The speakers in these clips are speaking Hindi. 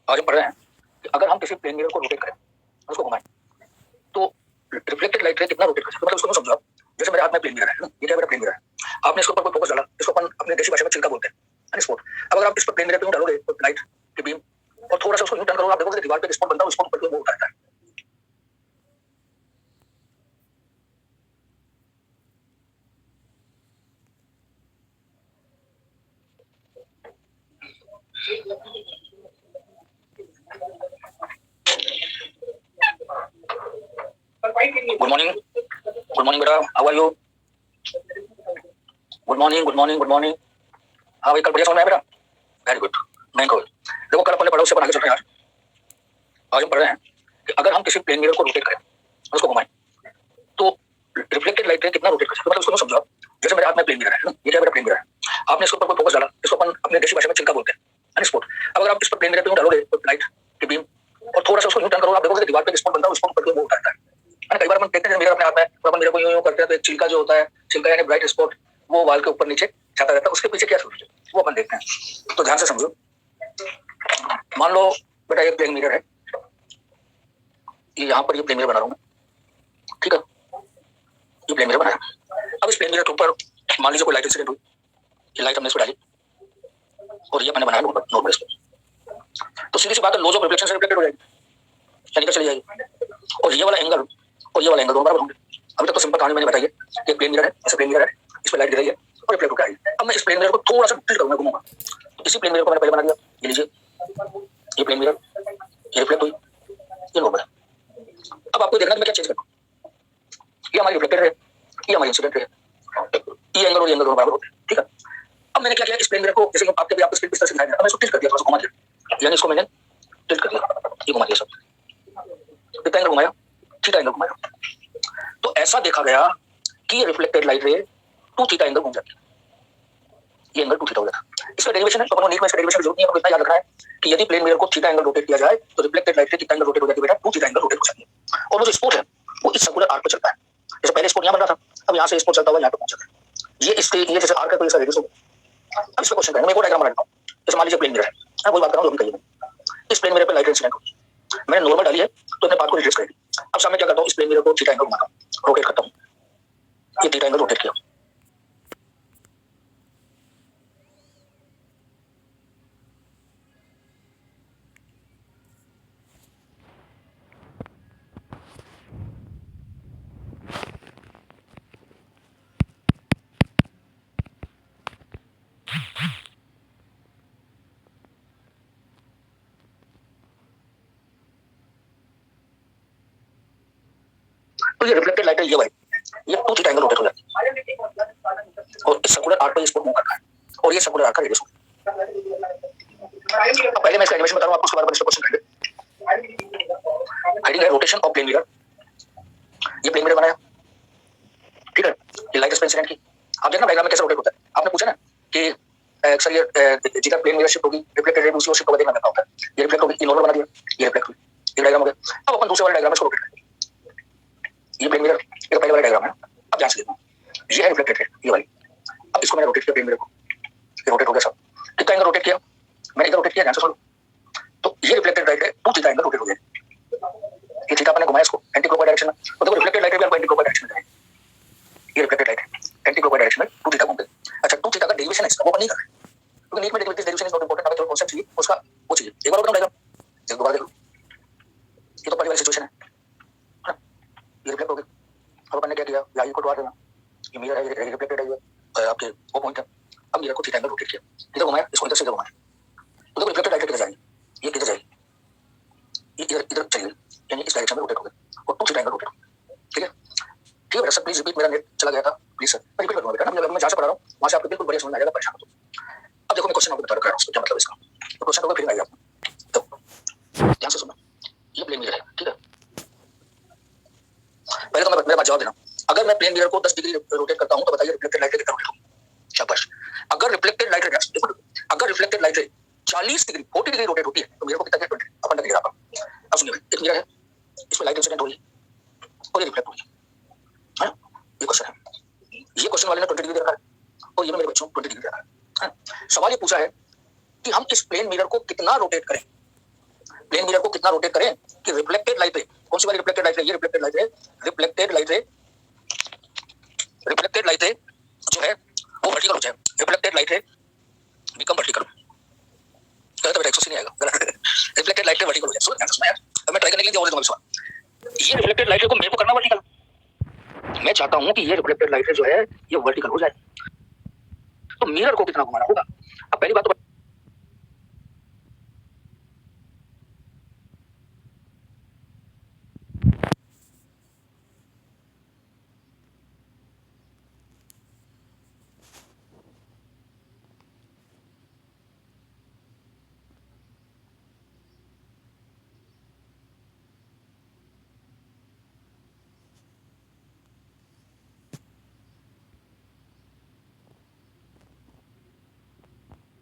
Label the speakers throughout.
Speaker 1: आज हम पढ़ रहे हैं कि अगर हम किसी प्लेन मिरर को रोटेट करें और उसको घुमाएं तो रिफ्लेक्टेड लाइट रे कितना रोटेट कर सकते हैं। मतलब उसको समझो आप, जैसे मेरे हाथ में प्लेन मिरर है, ये क्या मेरा प्लेन मिरर है, आपने इसके ऊपर कोई फोकस डाला, इसको अपन अपने देशी भाषा में चिल्का बोलते हैं स्पॉट। अब अगर आप इस पर प्लेन मिरर पे डालोगे तो लाइट की बीम और थोड़ा सा उसको यूं टर्न करोगे, आप देखोगे दीवार पे स्पॉट बनता है, उसको ऊपर की ओर उठाता है। गुड मॉर्निंग, गुड मॉर्निंग बेटा, how are you? Good morning, good morning, good morning. हाँ भाई, कल बढ़िया समझ में आया बेटा? वेरी गुड, मैं कल देखो कल अपन ने पढ़ा उससे बना के चल रहे हैं यार। आज हम पढ़ रहे हैं कि अगर हम किसी प्लेन मिरर को रोटेट करें और उसको घुमाएं तो रिफ्लेक्टेड लाइट रे कितना रोटेट कर सकते हैं। मतलब उसको समझो आप, जैसे मेरे हाथ में प्लेन मिरर है, ये क्या मेरा प्लेन मिरर है, आपने इसके ऊपर कोई फोकस डाला, इसको अपन अपने देशी भाषा में चिल्का बोलते हैं स्पॉट। अब अगर आप इस पर प्लेन मिरर पे डालोगे तो लाइट की बीम और थोड़ा सा उसको यूं टर्न करोगे, आप देखोगे दीवार पे स्पॉट बनता है, उसको ऊपर की ओर उठाता है। कई बार हम देखते हैं मिरर अपने हाथ में, तो अपन मिरर को यूं करते हैं तो एक चिल्का जो होता है, चिल्का यानी ब्राइट स्पॉट, वो वाल के ऊपर नीचे जाता रहता है। उसके पीछे क्या सोच है वो अपन देखते हैं। तो ध्यान से समझो, मान लो बेटा ये प्लेन मिरर है, ये यहाँ पर ये प्लेन मिरर बना रहा हूँ, ठीक है, ये प्लेन मिरर बनाया। अब इस प्लेन मिरर के ऊपर मान लीजिए कोई लाइट इंसिडेंट हुई, ये लाइट हमने इस पर डाली और ये मैंने बनाया नोट पर इसको, तो सीधी सी बात है, लॉज ऑफ रिफ्लेक्शन से रिफ्लेक्टेड हो जाएगी, यानी चली जाएगी, और ये वाला एंगल और ये वाला एंगल दोनों बराबर होंगे। अभी तक तो सिंपल कहानी मैंने बताई है, ये प्लेन मिरर है, ऐसा प्लेन मिरर है, इस पर लाइट गिर रही है और रिफ्लेक्ट होकर आई। अब मैं इस प्लेन मिरर को थोड़ा सा टिल्ट करूंगा, घुमाऊंगा, तो इसी प्लेन मिरर को मैंने पहले बना दिया, ये लीजिए, ये प्लेन मिरर, ये रिफ्लेक्ट हुई, ये नॉर्मल है। अब आपको देखना है मैं क्या चेंज करूँ, ये हमारी रिफ्लेक्टेड है, ये हमारी इंसिडेंट है, ये एंगल और ये एंगल दोनों बराबर होते हैं, ठीक है। अब मैंने क्या किया, इस प्लेन मिरर को जैसे आपके भी आपको स्क्रीन पर इस तरह से दिखाया, अब मैं इसको टिल्ट कर दिया, थोड़ा सा घुमा दिया, यानी इसको मैंने टिल्ट कर दिया, ये घुमा दिया सब, कितना एंगल घुमाया, थीटा एंगल घुमाया। तो ऐसा देखा गया कि ये रिफ्लेक्टेड लाइट रे 2 थीटा एंगल घूम जाती है, ये एंगल 2 थीटा हो जाता है। इसका डेरिवेशन है, तो अपन नीट में इसका डेरिवेशन की जरूरत नहीं है, इतना याद रखना है कि यदि प्लेन मिरर को थीटा एंगल रोटेट किया जाए तो रिफ्लेक्टेड लाइट रे कितना एंगल रोटेट हो जाती है बेटा, 2 थीटा एंगल रोटेट हो जाती है। और वो जो स्पॉट है वो इस सर्कुलर आर्क पे चलता है, जैसे पहले स्पॉट यहाँ बन रहा था, अब यहाँ से स्पॉट चलता हुआ यहाँ पे पहुंच जाता है, ये इसके ये जैसे आर्क है तो इसका रेडियस होगा। अब इस पे क्वेश्चन करेंगे, मैं एक और डायग्राम बना देता हूं, जैसे मान लीजिए प्लेन मिरर है, मैं वही बात कर रहा हूं जो भी कहिए, इस प्लेन मिरर पे लाइट इंसिडेंट होगी, मैंने नॉर्मल डाली है तो अपने बात को रिट्रेस करेगी। अब सामने क्या करता हूं, इस प्लेन मिरर को थीटा एंगल घुमाता हूं, रोटेट करता हूं, ये थीटा एंगल रोटेट किया, तो ये रिफ्लेक्टेड लाइट है, ये भाई ये 2 थीटा एंगल रोटेट हो जाती है और इस सर्कुलर आर्क पे इसको मूव करता है और ये सर्कुलर आर्क का रेडियस होता है। अब पहले मैं इसका एनिमेशन बता रहा हूं आपको, उसके बारे में इस क्वेश्चन करेंगे। हेडिंग है रोटेशन ऑफ प्लेन मिरर, ये प्लेन मिरर बनाया, ठीक है, ये लाइट इंसिडेंट की, आप देखना डायग्राम में कैसे रोटेट होता है। आपने पूछा ना कि सर ये जिधर प्लेन मिरर शिफ्ट होगी रिफ्लेक्टेड रे दूसरी ओर शिफ्ट होगा, देखना क्या होता है, ये रिफ्लेक्ट होगी, ये नॉर्मल बना दिया, ये रिफ्लेक्ट हुई, ये डायग्राम हो गया। अब अपन दूसरे वाले डायग्राम में इसको रोटेट करेंगे, ये प्लेन मिरर, ये पहले वाला डायग्राम है, अब ध्यान से देखना, ये है रिफ्लेक्टेड रे, ये वाली। अब इसको मैंने रोटेट किया प्लेन मिरर को, ये रोटेट हो गया सब, कितना एंगल रोटेट किया मैंने, इधर रोटेट किया, ध्यान से सुनो, तो ये रिफ्लेक्टेड लाइट है 2 थीटा एंगल रोटेट हो गया, ये थीटा मैंने घुमाया इसको एंटी क्लॉकवाइज डायरेक्शन में, तो देखो रिफ्लेक्टेड लाइट है भी एंटी क्लॉकवाइज डायरेक्शन में जाएगी, ये रिफ्लेक्टेड लाइट है एंटी क्लॉकवाइज डायरेक्शन में 2 थीटा घूमते। अच्छा 2 थीटा का डेरिवेशन है इसका, वो अपन नहीं कर रहे क्योंकि नीट में डेरिवेशन इज नॉट इंपॉर्टेंट, हमें थोड़ा कांसेप्ट चाहिए उसका, वो चाहिए। एक बार और डायग्राम, एक दोबारा देखो, ये तो पहली वाली सिचुएशन है, ये रिफ्लेक्ट हो गई। अब अपन ने क्या किया, यहाँ को हटा देना, ये मिरर है, ये रिफ्लेक्टेड है, ये आपके वो पॉइंट है। अब मिरर को थीटा एंगल रोटेट किया, इधर घुमाया, इसको इधर से इधर घुमाया, तो देखो रिफ्लेक्टेड लाइट किधर जाएगी, ये किधर जाएगी, ये इधर इधर चली गई, यानी इस डायरेक्शन में रोटेट हो गई और 2 थीटा एंगल रोटेट हो गई, ठीक है। ठीक है सर, प्लीज रिपीट, मेरा नेट चला गया था, प्लीज सर मैं रिपीट करूंगा बेटा ना, मैं जहां से पढ़ा रहा हूं वहां से आपको बिल्कुल बढ़िया समझ आ जाएगा, परेशान मत हो। अब देखो मैं क्वेश्चन आपको बता रहा हूं क्या मतलब इसका, तो क्वेश्चन को फिर आएगा आपको, तो ध्यान से सुनो, ये प्लेन मिरर है, ठीक है। पहले तो मैं मेरे बात जवाब देना, अगर मैं प्लेन मिरर को 10 डिग्री रोटेट करता हूं तो बताइए रिफ्लेक्टेड लाइट कितना रोटेट होगी, शाबाश। अगर रिफ्लेक्टेड लाइट देखो, अगर reflected light 40 degree 40 degree rotate होती है तो मिरर को कितना 20 अपन डिग्री आता। अब सुनिए, एक मिरर है, इसमें लाइट इंसिडेंट हो रही है और ये रिफ्लेक्ट हो रही है, ये क्वेश्चन है, ये क्वेश्चन वाले ने 20 डिग्री दे रखा है और ये मेरे बच्चों 20 डिग्री दे रखा है। सवाल ये पूछा है कि हम इस प्लेन मिरर को कितना रोटेट करें, प्लेन मिरर को कितना रोटेट करें कि रिफ्लेक्टेड लाइट रे, कौन सी वाली रिफ्लेक्टेड लाइट रे, ये रिफ्लेक्टेड लाइट रे, रिफ्लेक्टेड लाइट रे, रिफ्लेक्टेड लाइट रे जो है वो वर्टिकल हो जाए, रिफ्लेक्टेड लाइट रे बिकम वर्टिकल। गलत बेटा 180 नहीं आएगा, रिफ्लेक्टेड लाइट रे वर्टिकल हो जाए। सुन यार, अब मैं ट्राई करने के लिए और दूंगा सवाल। ये रिफ्लेक्टेड लाइट रे को मेरे को करना वर्टिकल, मैं चाहता हूं कि ये रिफ्लेक्टेड लाइट रे जो है ये वर्टिकल हो जाए, तो मिरर को कितना घुमाना होगा। अब पहली बात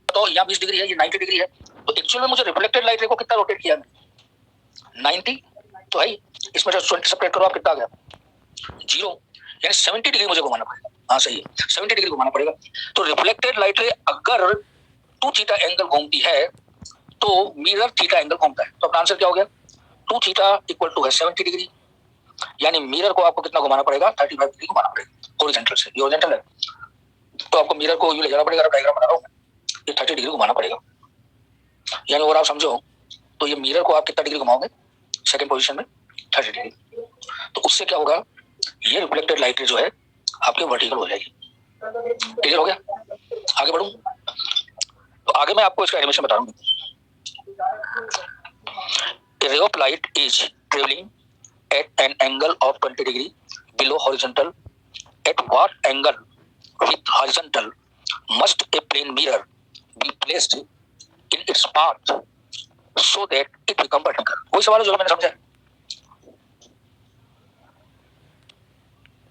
Speaker 1: तो यहाँ 20 डिग्री है, ये 90 डिग्री है, तो एक्चुअल में मुझे रिफ्लेक्टेड लाइट रे को कितना रोटेट किया है 90, तो है इसमें जो 20 सेपरेट करो आप कितना आ गया 0, यानी 70 डिग्री मुझे घुमाना पड़ेगा। हाँ सही है, 70 डिग्री घुमाना पड़ेगा। तो रिफ्लेक्टेड लाइट रे अगर 2 थीटा एंगल घूमती है तो मिरर थीटा एंगल घूमता है, तो अपना आंसर क्या हो गया 2 थीटा इक्वल टू है 70 डिग्री, यानी मिरर को आपको कितना घुमाना पड़ेगा 35 डिग्री घुमाना पड़ेगा हॉरिजॉन्टल से, ये हॉरिजॉन्टल है तो आपको मिरर को यूं ले जाना पड़ेगा, डायग्राम बना रहा हूं ये 30 डिग्री घुमाना पड़ेगा, यानी और आप समझो तो ये मिरर को आप कितना डिग्री घुमाओगे सेकंड पोजीशन में 30 डिग्री, तो उससे क्या होगा ये रिफ्लेक्टेड लाइट जो है आपके वर्टिकल हो जाएगी। क्लियर हो गया, आगे बढ़ूं तो आगे मैं आपको इसका एनिमेशन बता रहा हूं। A ray of light is traveling at an angle of 20 degree below horizontal. At what angle with horizontal must a plane mirror be placed in its path so that it become vertical? कोई सवाल है जो मैंने समझा?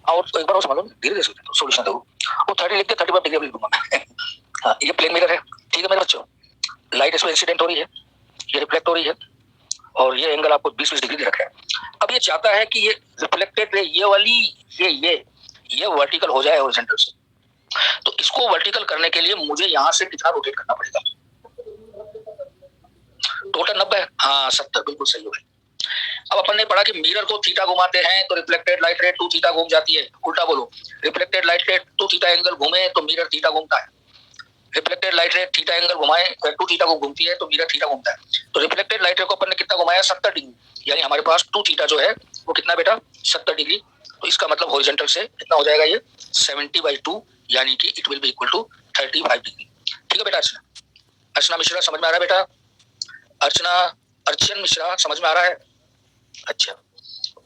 Speaker 1: और एक बार और समझ लो, धीरे धीरे सोल्यूशन दो। वो 30 लिख के 35 डिग्री लिखूंगा मैं। हाँ, ये प्लेन मिरर है, ठीक है मेरे बच्चों, लाइट इसमें इंसिडेंट हो रही है, ये रिफ्लेक्ट हो रही है, और ये एंगल आपको 20 डिग्री दे रखा है। अब ये चाहता है कि ये रिफ्लेक्टेड रे ये वाली ये वर्टिकल हो जाए हॉरिजॉन्टल से, तो इसको वर्टिकल करने के लिए मुझे यहाँ से कितना रोटेट करना पड़ेगा, टोटल 90, हाँ 70, बिल्कुल सही हो गया। अब अपन ने पढ़ा कि मिरर को थीटा घुमाते हैं तो रिफ्लेक्टेड लाइट रे 2 थीटा घूम जाती है, उल्टा बोलो, रिफ्लेक्टेड लाइट रे 2 थीटा एंगल घूमे तो मिरर थीटा घूमता है, रिफ्लेक्टेड लाइट रे थीटा एंगल घुमाए 2 थीटा को घूमती है तो मिरर थीटा घूमता है, तो रिफ्लेक्टेड लाइट रे को अपन ने कितना घुमाया 70 डिग्री, यानी हमारे पास 2 थीटा जो है वो कितना बेटा 70 डिग्री, तो इसका मतलब हॉरिजॉन्टल से कितना हो जाएगा ये 70/2, यानी कि it will be equal to 35 degree. ठीक है बेटा, अर्चना मिश्रा समझ में आ रहा है बेटा, अर्चन मिश्रा समझ में आ रहा है? अच्छा,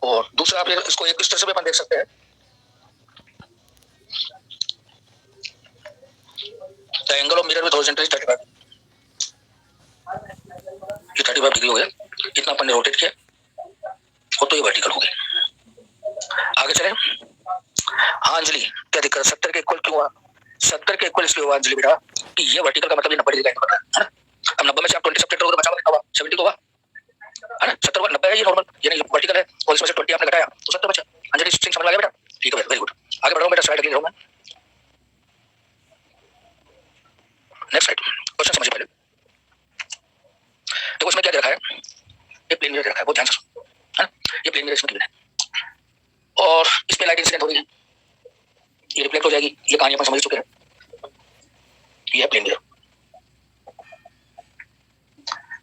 Speaker 1: और दूसरा फिर इसको एक इस तरह से भी अपन देख सकते हैं, the angle of mirror with horizontal is 35, ये 35 डिग्री हो गया, इतना अपन ने रोटेट किया और तो ये वर्टिकल हो गया। आगे चले, हाँ अंजलि क्या दिक्कत है, 70 के इक्वल क्यों हुआ? 70 के इक्वल इसलिए हुआ अंजलि बेटा कि ये वर्टिकल का मतलब ये 90 डिग्री का एंगल है ना, अब 90 में से आप 20 सब्ट्रैक्ट करोगे तो बचा कितना हुआ 70 तो हुआ है ना, 70 हुआ, 90 है ये नॉर्मल, यानी वर्टिकल है और इसमें से 20 आपने घटाया तो 70 बचा। अंजलि सिंह समझ में आ गया बेटा? ठीक है वेरी गुड, आगे बढ़ रहा हूं बेटा, स्लाइड अगली रहा हूं मैं, नेक्स्ट स्लाइड, क्वेश्चन समझिए पहले। देखो इसमें क्या दे रखा है, ये प्लेन मिरर दे रखा है, बहुत ध्यान से सुनो है ना, ये प्लेन मिरर इसमें गिवन है और इस पे लाइट इंसिडेंट हो रही है, ये रिफ्लेक्ट हो जाएगी, ये कहानी अपन समझ चुके हैं, ये है प्लेन मिरर।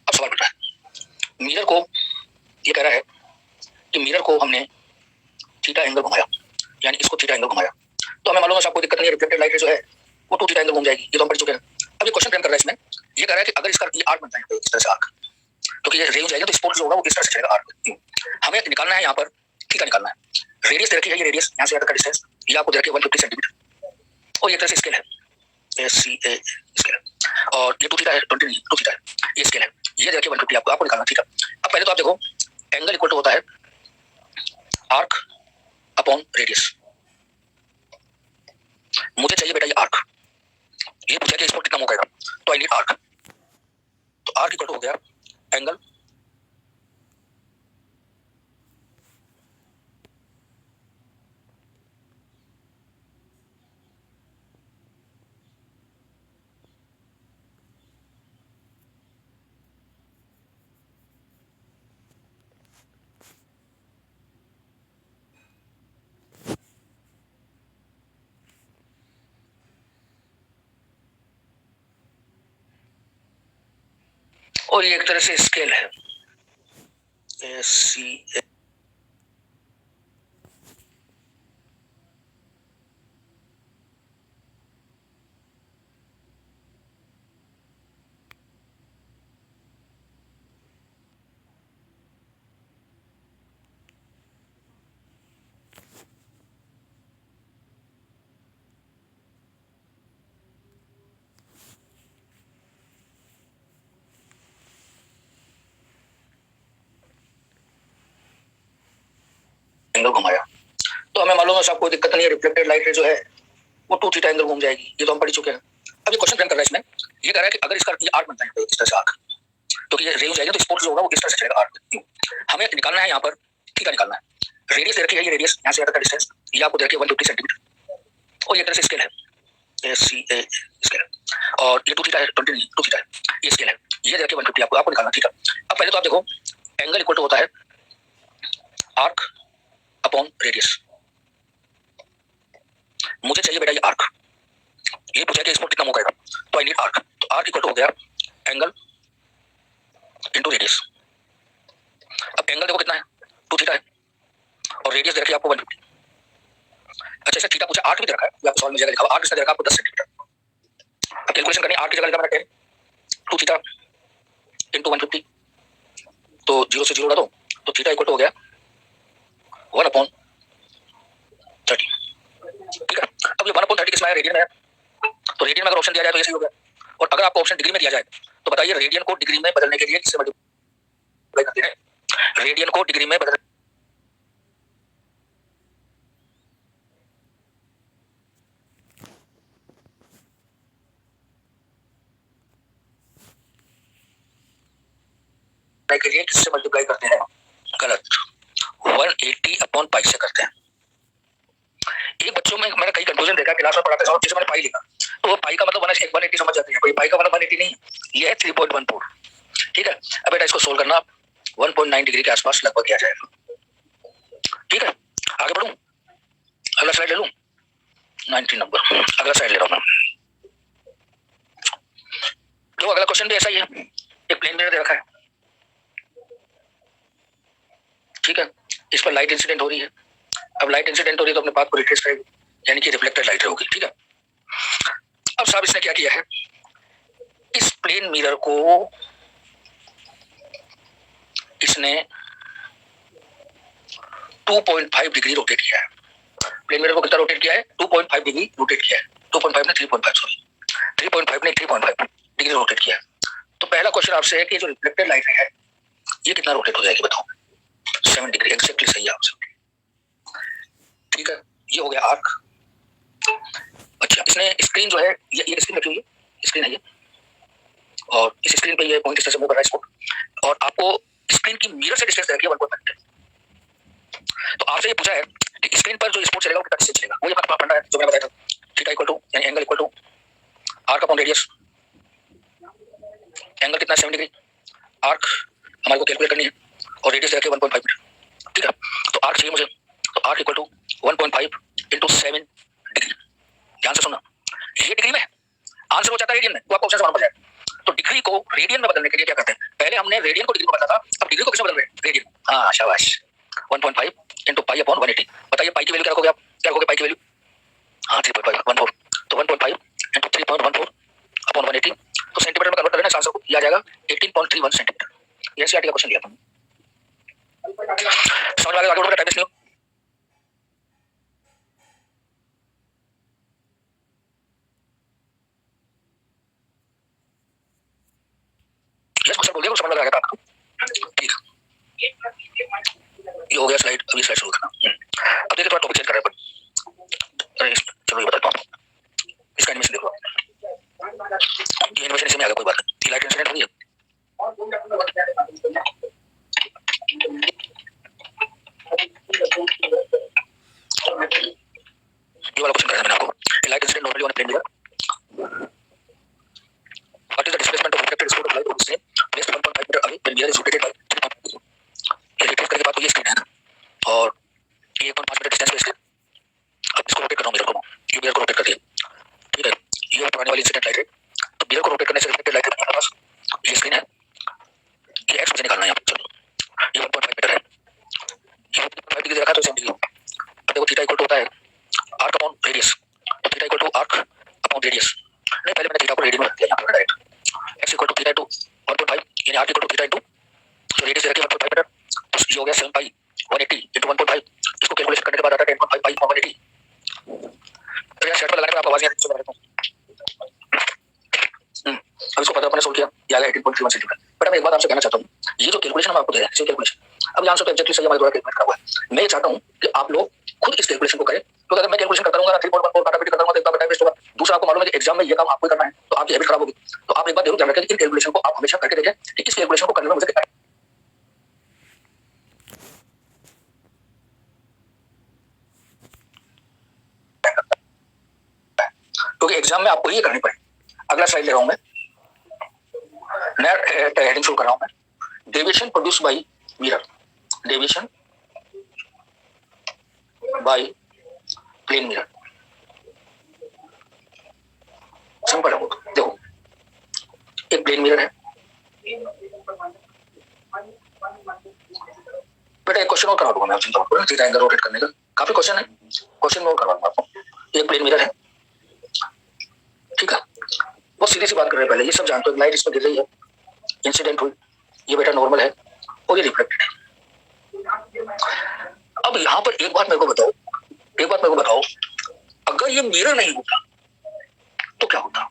Speaker 1: अब सवाल उठ रहा है, मिरर को ये कह रहा है कि मिरर को हमने थीटा एंगल घुमाया, यानी इसको थीटा एंगल घुमाया, तो हमें मालूम है कोई दिक्कत नहीं है, रिफ्लेक्टेड लाइट जो है वो 2 थीटा एंगल घूम जाएगी, ये तो हम पढ़ चुके हैं। अब ये क्वेश्चन फ्रेम कर रहा है इसमें, ये कह रहा है कि अगर इसका ये आर्क बनता है इस तरह से आर्क, तो ये रेंज जाएगा तो स्पोर्ट जो होगा वो इस तरह से चलेगा आर्क, हमें निकालना है यहाँ पर थीटा निकालना है, रेडियस दे रखी है, ये रेडियस यहाँ से यहाँ तक का डिस्टेंस ये आपको दे रखी है 150 सेंटीमीटर और ये तरह से स्केल है SCA स्केल, और ये 2 थीटा है 20 2 थीटा है, ये स्केल है, ये दे रखी है 150, आपको निकालना थीटा। अब पहले तो आप देखो एंगल इक्वल टू होता है आर्क अपॉन रेडियस, मुझे चाहिए बेटा ये आर्क, ये पूछा कि स्पोर्ट कितना मूव करेगा तो आई नीड आर्क, तो आर्क इक्वल टू हो गया एंगल और ये एक तरह से स्केल है, SCA। एंगल घुमाया तो हमें मालूम है सब कोई दिक्कत नहीं है, रिफ्लेक्टेड लाइट रे जो है वो 2 थीटा एंगल घूम जाएगी, ये तो हम पढ़ चुके हैं। अब ये क्वेश्चन कर रहा है इसमें, ये कह रहा है कि अगर इसका ये आर्क बनता है इस तरह से आर्क, तो ये रेंज जाएगी तो स्पोर्ट जो होगा वो इस तरह से चलेगा आर्क। हमें निकालना है यहाँ पर थीटा निकालना है, रेडियस दे रखी है, ये रेडियस यहाँ से यहाँ तक का डिस्टेंस ये आपको दे रखी है 150 सेंटीमीटर और ये तरह से स्केल है, SCA स्केल है और ये 2 थीटा है, 20 नहीं 2 थीटा है, ये स्केल है, ये दे रखी है 150, आपको निकालना थीटा। अब पहले तो आप देखो एंगल इक्वल टू होता है आर्क अपॉन रेडियस। मुझे चाहिए बेटा ये आर्क, ये पूछा कि स्पोर्ट कितना मूव करेगा, तो आई नीड आर्क, तो आर्क इक्वल टू हो गया एंगल इनटू रेडियस। अब एंगल देखो कितना है 2 थीटा है और रेडियस दे रखी है आपको 150। अच्छा इससे थीटा पूछा, आर्क भी दे रखा है, ये आपको सॉल्व में जगह लिखा हुआ, आर्क इसने दे रखा है आपको 10 सेंटीमीटर। अब कैलकुलेशन करनी है, आर्क की जगह लिखा मैंने 2 थीटा इनटू 150, तो 0 से 0 उड़ा दो, तो थीटा इक्वल टू हो गया 1/30। ठीक है, अब ये 1/30 किसमें है, रेडियन में है, तो रेडियन में अगर ऑप्शन दिया जाए तो ये सही हो गया, और अगर आपको ऑप्शन डिग्री में दिया जाए तो बताइए रेडियन को डिग्री में बदलने के लिए किससे मल्टीप्लाई करते हैं, रेडियन को डिग्री में बदलने के लिए किससे मल्टीप्लाई करते हैं, गलत, 180/पाई से करते हैं। एक बच्चों में मैंने कई कंफ्यूजन देखा, क्लास में पढ़ाते समय जैसे मैंने पाई लिखा तो वो पाई का मतलब 180 समझ जाते हैं, कोई पाई का मतलब 180 नहीं, ये है 3.14। ठीक है, अब बेटा इसको सोल्व करना 1.9 डिग्री के आसपास लगभग आ जाएगा। ठीक है, आगे बढ़ूं, अगला स्लाइड ले लूं, 19 नंबर, अगला स्लाइड ले रहा हूं मैं। जो अगला क्वेश्चन भी ऐसा ही है, एक प्लेन मिरर दे रखा है, ठीक है, इस पर लाइट इंसिडेंट हो रही है। अब लाइट इंसिडेंट हो रही है तो अपने पाथ को रिट्रेस करेगी, यानी कि रिफ्लेक्टेड लाइट होगी। ठीक है, अब साहब इसने क्या किया है, इस प्लेन मिरर को इसने 2.5 डिग्री रोटेट किया है, प्लेन मिरर को कितना रोटेट किया है, 2.5 डिग्री रोटेट किया है, 2.5 ने 3.5 सॉरी 3.5 ने 3.5 डिग्री रोटेट किया है। तो पहला क्वेश्चन आपसे है कि जो रिफ्लेक्टेड लाइट है ये कितना रोटेट हो जाएगी, बताओ। 7 डिग्री, एग्जैक्टली सही है आपसे। ठीक है, ये हो गया आर्क। अच्छा इसने स्क्रीन जो है ये स्क्रीन रखी हुई है, स्क्रीन है ये, और इस स्क्रीन पे ये पॉइंट इस तरह से मूव कर रहा है स्पोर्ट, और आपको स्क्रीन की मिरर से डिस्टेंस रखी है 1.5 मीटर। तो आपसे ये पूछा है कि स्क्रीन पर जो स्पोर्ट चलेगा वो कितना डिस्टेंस चलेगा, वो ये अपना फंडा है जो मैंने बताया था, थीटा इक्वल टू यानी angle equal to arc upon radius, angle कितना 7 डिग्री, आर्क हमारे को कैलकुलेट करनी है और रेडियस रखे 1.5 मीटर। ठीक है, तो आर्क चाहिए मुझे, तो arc equal to 1.5 into 7 degree. ध्यान से सुनना, ये डिग्री में आंसर हो जाता है रेडियन में, तो आपको ऑप्शन मालूम पड़ जाएगा। तो डिग्री को रेडियन में बदलने के लिए क्या करते हैं, पहले हमने रेडियन को डिग्री में बदला था, अब डिग्री को किसमें बदल रहे हैं, रेडियन। हाँ शाबाश, 1.5 इंटू पाई अपॉन 180। बताइए पाई की वैल्यू क्या रखोगे आप, क्या रखोगे पाई की वैल्यू, हाँ 3.514, तो 1.5 इंटू 3.14 अपॉन 180, तो सेंटीमीटर में कन्वर्ट करें ना आंसर को, ये आ जाएगा 18.31 सेंटीमीटर। ये एनसीईआरटी का क्वेश्चन दिया था, समझ में आ गया, आगे बढ़ो, टाइम वेस्ट नहीं हो। यस क्वेश्चन बोल दिया, समझ लग रहा था। ठीक, ये हो गया स्लाइड, अभी स्लाइड शुरू करना। अब देखिए थोड़ा टॉपिक चेंज कर रहे हैं, अरे चलो ये बताता हूँ, इसका एनिमेशन देखो, ये एनिमेशन इसमें आ गया, कोई बात नहीं, लाइट इंसिडेंट हुई है। ये वाला क्वेश्चन करना है मैंने आपको, light incident normally on plane mirror, what is the displacement of reflected spot of light on the same place 1.5 metre away when mirror is rotated by 3.5। ये रिट्रीव करने के बाद तो ये स्क्रीन है ना, और निकालना है यहाँ पे। चलो ये 1.5 मीटर है, ये 5 डिग्री रखा तो 7 डिग्री। देखो थीटा इक्वल टू होता है आर्क अपॉन रेडियस, तो theta equal to arc upon radius. नहीं पहले मैंने थीटा को रेडियन में रख दिया यहाँ पे direct. X equal to theta into 1.5 यानी arc equal to theta into तो रेडियस रखी 1.5 मीटर, तो ये हो गया 7 पाई 180 इनटू 1.5। इसको कैलकुलेट करने के बाद आता है 10.5 पाई 180। तो यार सेट पर लगाने पे आपको आवाज नहीं आ रही है। अब इसको पता अपने सोल्व किया, ये आ गया 18.31 सेंटीमीटर। बट मैं एक बात आपसे कहना चाहता हूँ, ये जो कैलकुलेशन हम आपको दे रहे हैं, इसी कैलकुलेशन अब यहाँ से तो एग्जैक्टली सही हमारे द्वारा कैलकुलेट करा हुआ है। मैं ये चाहता हूँ कि आप लोग खुद इस कैलकुलेशन को करें, क्योंकि अगर मैं कैलकुलेशन करता रहूंगा 3.14 काटापीटी करता रहूंगा तो एक बार टाइम वेस्ट होगा। दूसरा आपको मालूम है कि एग्जाम में ये काम आपको करना है, तो आपकी हैबिट खराब होगी। तो आप एक बात जरूर ध्यान रखें कि इन कैलकुलेशन को आप हमेशा करके देखें कि इस कैलकुलेशन को करने में मुझे कितना, क्योंकि एग्जाम में आपको ये करनी पड़ेगी। अगला स्लाइड ले रहा हूं मैं, नया हेडिंग शुरू कर रहा हूं मैं, deviation produce by mirror, deviation by plane mirror. Simple है। देखो एक प्लेन मिरर है बेटा, एक क्वेश्चन और करवा दूंगा मैं, चिंता मत करो, थीटा एंगल रोटेट करने का काफी क्वेश्चन है, क्वेश्चन में और करवा दूंगा आपको। एक प्लेन मिरर है, ठीक है, बहुत सीधी सी बात कर रहे हैं। पहले ये सब जानते हो, लाइट इस पर गिर रही है, इंसिडेंट हुई, ये बेटा नॉर्मल है और ये रिफ्लेक्टेड है। अब यहाँ पर एक बात मेरे को बताओ, एक बात मेरे को बताओ, अगर ये मिरर नहीं होता तो क्या होता?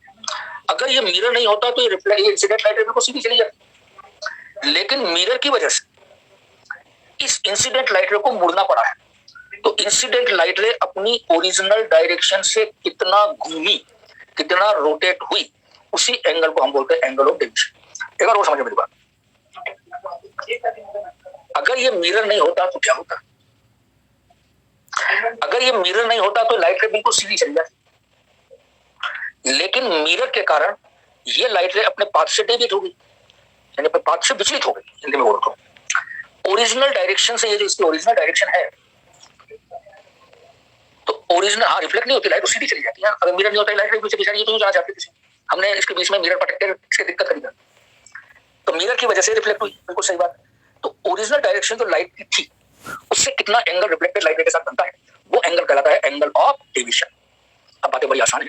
Speaker 1: अगर ये मिरर नहीं होता तो ये रिफ्लेक्ट, ये इंसिडेंट लाइट रे को सीधी चली जाती, लेकिन मिरर की वजह से इस इंसिडेंट लाइट रे को मुड़ना पड़ा है। तो इंसिडेंट लाइट रे अपनी ओरिजिनल डायरेक्शन से कितना घूमी, कितना रोटेट हुई, उसी एंगल को हम बोलते हैं एंगल ऑफ डेविएशन। एक बार और समझो मेरी बात, अगर ये मिरर नहीं होता तो क्या होता? अगर ये मिरर नहीं होता तो लाइट रे बिल्कुल सीधी चली जाती, लेकिन मिरर के कारण ये लाइट रे अपने पाथ से डेविएट हो गई, यानी अपने पाथ से विचलित हो गई। हिंदी में बोल रहा हूं, ओरिजिनल डायरेक्शन से, ये जो इसकी ओरिजिनल डायरेक्शन है, तो ओरिजिनल, हाँ रिफ्लेक्ट नहीं होती लाइट, तो सीधी चली जाती है। अगर मिरर नहीं होता लाइट रे पीछे बिछड़ी, तो जाना चाहती थी, हमने इसके बीच में मिरर प्रोटेक्टर इसके दिक्कत करी, तो मिरर की वजह से रिफ्लेक्ट हुई, बिल्कुल सही बात। तो ओरिजिनल डायरेक्शन जो लाइट की थी, उससे कितना एंगल रिफ्लेक्टेड लाइट रे के साथ बनता है, वो एंगल कहलाता है एंगल ऑफ डेविएशन। अब बातें बड़ी आसान है,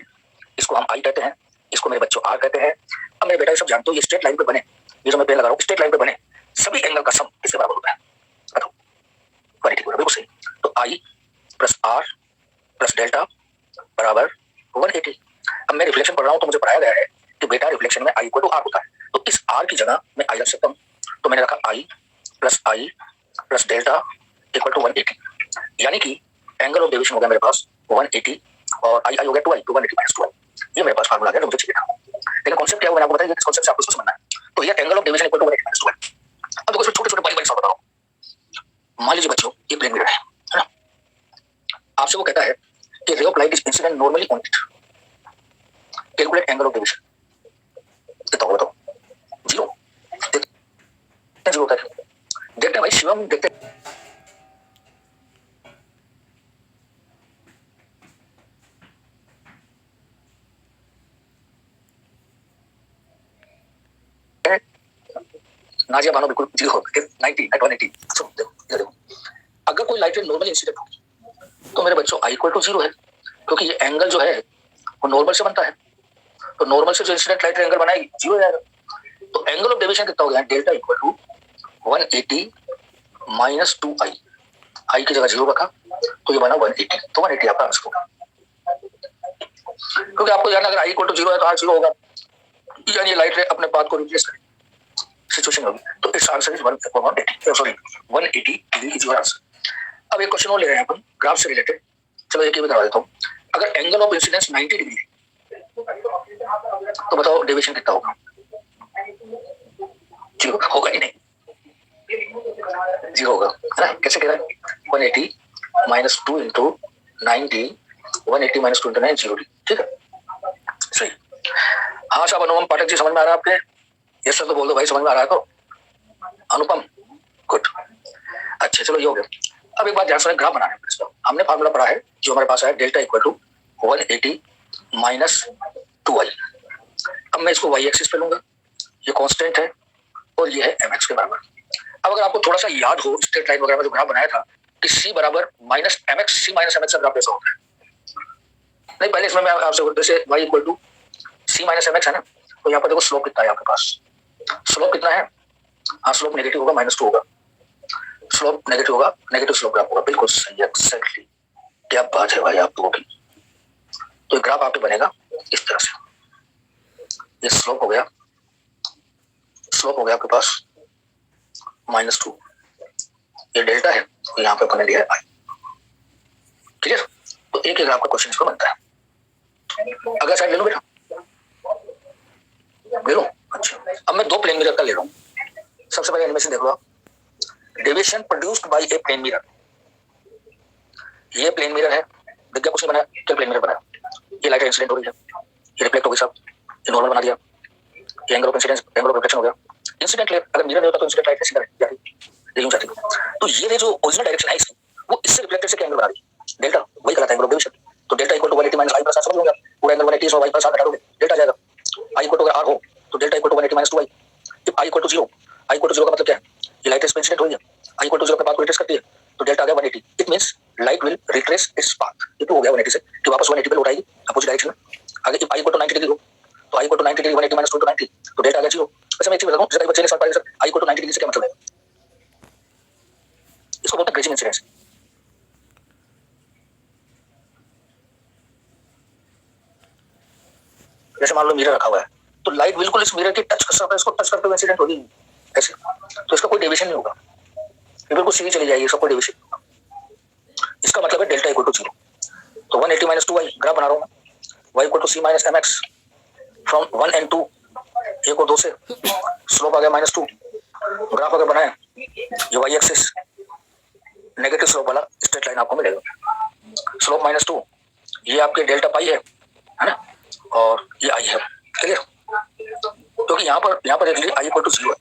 Speaker 1: इसको हम आई कहते हैं, इसको मेरे बच्चों आर कहते हैं। अब मेरे बेटा ये सब जानते हो, ये स्ट्रेट लाइन पे बने, ये जो मैं पेन लगा रहा हूँ स्ट्रेट लाइन पे बने सभी एंगल का सम किसके बराबर होता है? बताओ, बिल्कुल सही। तो आई प्लस आर प्लस डेल्टा बराबर 180। अब मैं रिफ्लेक्शन पढ़ रहा हूँ तो मुझे पढ़ाया गया है कि बेटा रिफ्लेक्शन में आई इक्वल टू आर होता है, तो इस आर की जगह मैं आई रख सकता हूँ, तो मैंने रखा आई प्लस डेल्टा इक्वल टू 180, यानी कि एंगल ऑफ डेविएशन हो गया मेरे पास 180 और आई हो गया 2i, तो 180 माइनस 2i, ये मेरे पास फार्मूला आ गया जो मुझे चाहिए था। लेकिन कॉन्सेप्ट क्या है वो मैंने आपको बताया, इस कॉन्सेप्ट से आपको समझना है। तो ये angle of deviation equal to 180 minus 2i। अब देखो इसमें छोटे-छोटे बारीक-बारीक सवाल बताओ। मान लीजिए बच्चों ये प्लेन मिरर है ना, आपसे वो कहता है कि ray of light is incident normally on it, calculate angle of deviation. कितना होगा बताओ? 0 होता है। देखते हैं भाई शिवम, देखते हैं नाजिया बानो बिल्कुल 0 90 एट 180। सो देखो अगर कोई लाइट रे नॉर्मली इंसिडेंट होगी तो मेरे बच्चों आई इक्वल टू 0 है, क्योंकि ये एंगल जो है वो नॉर्मल से बनता है, तो नॉर्मल से जो इंसिडेंट लाइट रे एंगल बनाएगी 0 हो जाएगा। तो एंगल ऑफ डेविएशन कितना हो गया? Delta equal to 180 minus 2i, i की जगह 0 रखा तो ये बना 180, तो 180 आपका आंसर होगा। क्योंकि आपको जानना अगर आई इक्वल टू 0 है तो आर 0 होगा, यानी लाइट रे अपने पाथ को रिप्लेस करेगी, सिचुएशन होगी। तो it's answer is 180 degree is your answer. अब एक क्वेश्चन और ले रहे हैं अपन ग्राफ से रिलेटेड, चलो एक ही बता देता हूँ। अगर एंगल ऑफ इंसिडेंस 90 डिग्री तो बताओ डेविएशन कितना होगा? 0 होगा ही नहीं, 0 होगा, है ना? कैसे कह रहा है? 180 minus 2 into 90, 180 minus 2 into 9, 0 degree, ठीक है, सही। हाँ साहब अनुपम पाठक जी, समझ में आ रहा है आपके? यस सर तो बोल दो भाई, समझ में आ रहा है तो। अनुपम गुड, अच्छा चलो ये हो गया। अब एक बात ध्यान से, ग्राफ बनाना है। हमने फार्मूला पढ़ा है जो हमारे पास है delta equal to 180 minus 2i। अब मैं इसको y एक्सिस पे लूंगा, ये कांस्टेंट है, और ये है mx के बराबर। अब अगर आपको थोड़ा सा याद हो स्ट्रेट लाइन वगैरह में जो ग्राफ बनाया था कि c बराबर minus mx, c minus mx का ग्राफ कैसा होता है? नहीं, पहले इसमें मैं आपसे जैसे y equal to c minus mx है ना, तो यहाँ पर देखो स्लोप कितना है आपके पास, स्लोप कितना है? हाँ, स्लोप नेगेटिव होगा, -2 होगा, स्लोप नेगेटिव होगा, नेगेटिव स्लोप ग्राफ होगा। बिल्कुल सही, एक्जैक्टली, क्या बात है भाई आप लोगों की। तो ग्राफ आपके बनेगा इस तरह से, ये स्लोप हो गया, स्लोप हो गया आपके पास -2, ये डेल्टा है, तो यहाँ पे अपने लिया है आई। क्लियर? तो एक ही ग्राफ का क्वेश्चन इसको बनता है। अगला साइड ले लो बेटा, ले लो। अच्छा, अब मैं 2 प्लेन मिरर का ले रहा हूँ। सबसे पहले एनिमेशन देख लो आप, deviation produced by a plane mirror. ये प्लेन मिरर है, विज्ञान कुछ नहीं बनाया, क्या प्लेन मिरर बनाया? ये लाइट इंसिडेंट हो रही है, ये रिफ्लेक्ट हो गई साहब, ये नॉर्मल बना दिया, ये angle of incidence, angle of reflection हो गया। इंसिडेंट लाइट, अगर मिरर नहीं होता तो इंसिडेंट लाइट सीधा जाती, ये यूं जाती। तो ये जो ओरिजिनल डायरेक्शन है इसकी, वो इससे रिफ्लेक्टेड से क्या एंगल बना रही है? डेल्टा, वही कहलाता है एंगल ऑफ डेविएशन। तो delta equal to 180 minus i plus समझ लोगे, पूरा एंगल 180 और y प्लस घटा दोगे, डेल्टा आ जाएगा। आई इक्वल टू अगर r हो तो delta equal to 180 minus 2y। If I equal to 0, i equal to 0 का मतलब क्या है? ये लाइट रेस इंसिडेंट हो रही है, आई इक्वल टू 0 पे पाथ को रिट्रेस करती है, तो डेल्टा आ गया 180। It means light will retrace its path. ये तो हो गया 180 से, कि वापस 180 पे लौट आएगी अपोजिट डायरेक्शन में। आगे if I equal to 90 degree हो, तो I equal to 90 degree 180 minus 2 to 90, तो डेल्टा आ गया 0। वैसे मैं एक चीज बताऊं, जैसे बच्चे ने सवाल पाया sir i equal to 90 degree से क्या मतलब है? इसको बोलते हैं ग्रेजिंग इंसिडेंस। जैसे मान लो मिरर रखा हुआ है, तो लाइट बिल्कुल इस मिरर की टच सरफेस को टच करते हुए इंसिडेंट होगी ऐसे, तो इसका कोई डेविएशन नहीं होगा, ये बिल्कुल सीधी चली जाएगी, इसका कोई डेविएशन नहीं होगा। इसका मतलब है डेल्टा इक्वल टू 0। तो 180 माइनस 2y ग्राफ बना रहा हूं मैं, y equal to c minus mx from 1 and 2, 1 और 2 से, स्लोप आ गया -2। ग्राफ अगर बनाए, ये y एक्सिस नेगेटिव स्लोप वाला स्ट्रेट लाइन आपको मिलेगा, स्लोप -2, ये आपके डेल्टा पाई है ना, और ये आई है। क्लियर? क्योंकि यहाँ पर देख लीजिए आई इक्वल टू 0 है,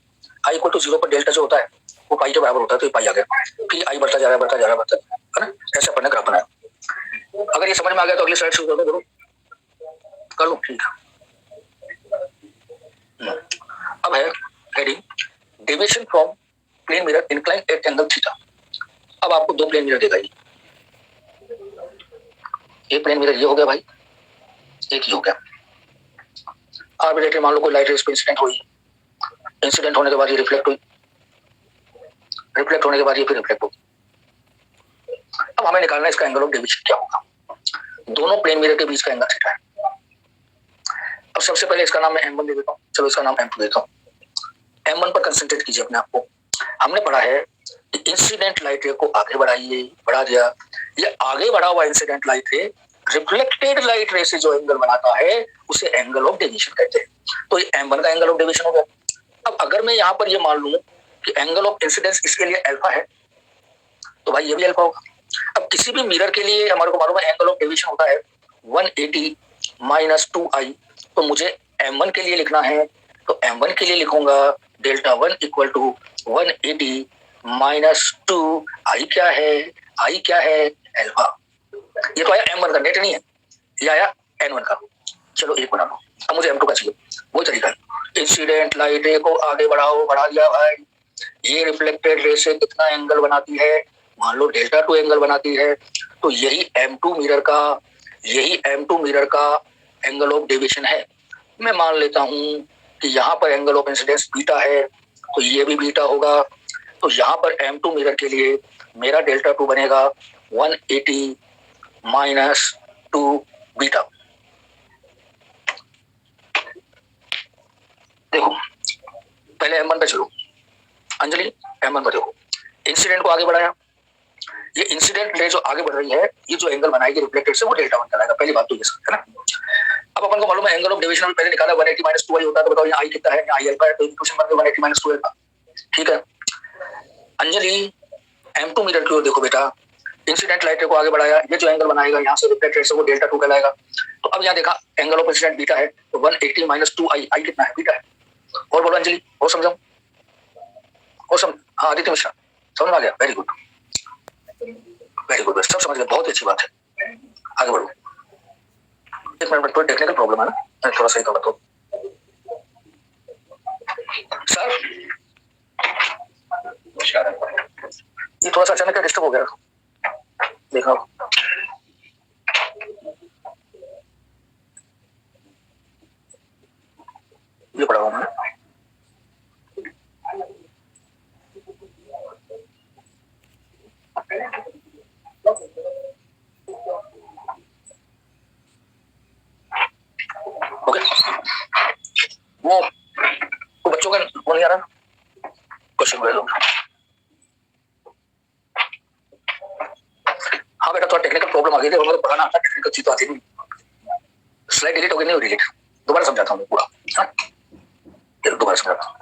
Speaker 1: आई इक्वल टू 0 पर डेल्टा जो होता है वो पाई के बराबर होता है, तो ये पाई आ गया, फिर आई बढ़ता जा रहा है, बढ़ता जा रहा है, बढ़ता जा रहा है ना, ऐसे अपन ने ग्राफ बनाया। अगर ये समझ में आ गया तो अगली स्लाइड शुरू कर दो, कर लो, ठीक है। अब है heading deviation from plane mirror incline at angle theta. अब आपको 2 प्लेन मिरर देगा, ये प्लेन मिरर ये हो गया भाई, एक ही हो गया। आर्बिट्रेटली मान लो कोई लाइट रेस पे इंसिडेंट हुई, इंसिडेंट होने के बाद ये रिफ्लेक्ट हुई, रिफ्लेक्ट होने के बाद ये फिर रिफ्लेक्ट होगी। अब हमें निकालना है इसका एंगल ऑफ डेविएशन क्या होगा। दोनों प्लेन मिरर के बीच का एंगल थीटा है। अब सबसे पहले इसका नाम मैं m1 दे देता हूँ, चलो इसका नाम m2 देता हूँ। m1 पर कंसंट्रेट कीजिए अपने आप को। हमने पढ़ा है कि इंसिडेंट लाइट रे को आगे बढ़ाइए, बढ़ा दिया, ये आगे बढ़ा हुआ इंसिडेंट लाइट रे रिफ्लेक्टेड लाइट रे से जो एंगल बनाता है उसे एंगल ऑफ डेविएशन कहते हैं। तो ये m1 का एंगल ऑफ डेविएशन हो गया। अब अगर मैं यहाँ पर ये मान लूं कि एंगल ऑफ इंसिडेंस इसके लिए अल्फा है, तो भाई ये भी अल्फा होगा। अब किसी भी मिरर के लिए हमारे को मालूम है एंगल ऑफ डेविएशन होता है 180 माइनस 2i, तो मुझे m1 के लिए लिखना है, तो m1 के लिए लिखूंगा डेल्टा 1 इक्वल टू 180 माइनस 2, आई क्या है, आई क्या है, अल्फा। ये तो आया m1 का, नेट नहीं है, ये आया n1 का। चलो एक बना लो, अब मुझे m2 का चाहिए, वही तरीका है, इंसिडेंट लाइट रे को आगे बढ़ाओ, बढ़ा दिया भाई, ये रिफ्लेक्टेड रे से कितना एंगल बनाती है, मान लो डेल्टा 2 एंगल बनाती है, तो यही m2 मिरर का एंगल ऑफ डेविएशन है। मैं मान लेता हूं कि यहाँ पर एंगल ऑफ इंसिडेंस बीटा है, तो ये भी बीटा होगा, तो यहाँ पर m2 मिरर के लिए मेरा डेल्टा 2 बनेगा 180 माइनस 2 बीटा। देखो पहले m1 पे चलो, अंजलि m1 पर देखो, इंसिडेंट को आगे बढ़ाया, ये इंसिडेंट रे जो आगे बढ़ रही है, ये जो एंगल बनाएगी रिफ्लेक्टेड से वो डेल्टा 1 कहलाएगा। पहली बात तो ये है ना। अब अपन को मालूम है एंगल ऑफ डेविएशन में पहले निकाला 180 माइनस 2i होता है, तो बताओ यहाँ आई कितना है, यहाँ आई अल्फा है, तो इक्वेशन बन गई 180 माइनस 2 अल्फा। ठीक है अंजलि, m2 मिरर की ओर देखो बेटा, इंसिडेंट लाइट रे को आगे बढ़ाया, ये जो एंगल बनाएगा यहाँ से रिफ्लेक्टेड से वो डेल्टा 2 कहलाएगा। तो अब यहाँ देखा एंगल ऑफ इंसिडेंट बीटा है, तो 180 माइनस 2i, आई कितना है, बीटा है। और बोलो अंजलि, और समझाऊं, और समझ, हाँ आदित्य मिश्रा समझ में आ गया, वेरी गुड वेरी गुड, सब समझ गए, बहुत अच्छी बात है, आगे बढ़ो। एक मिनट, थोड़ी टेक्निकल प्रॉब्लम है ना, थोड़ा सही कर तो सर ये थोड़ा सा अचानक डिस्टर्ब हो गया, देखा ये पढ़ा हुआ है। ओके, वो बच्चों का वो नहीं आ रहा क्वेश्चन बोले लो। हाँ बेटा, थोड़ा टेक्निकल प्रॉब्लम आ गई थी और मुझे पढ़ाना आता, टेक्निकल चीज तो आती नहीं। स्लाइड डिलीट हो गई, नहीं हो डिलीट, दोबारा समझाता हूँ पूरा। हाँ, दोबारा समझाता हूँ।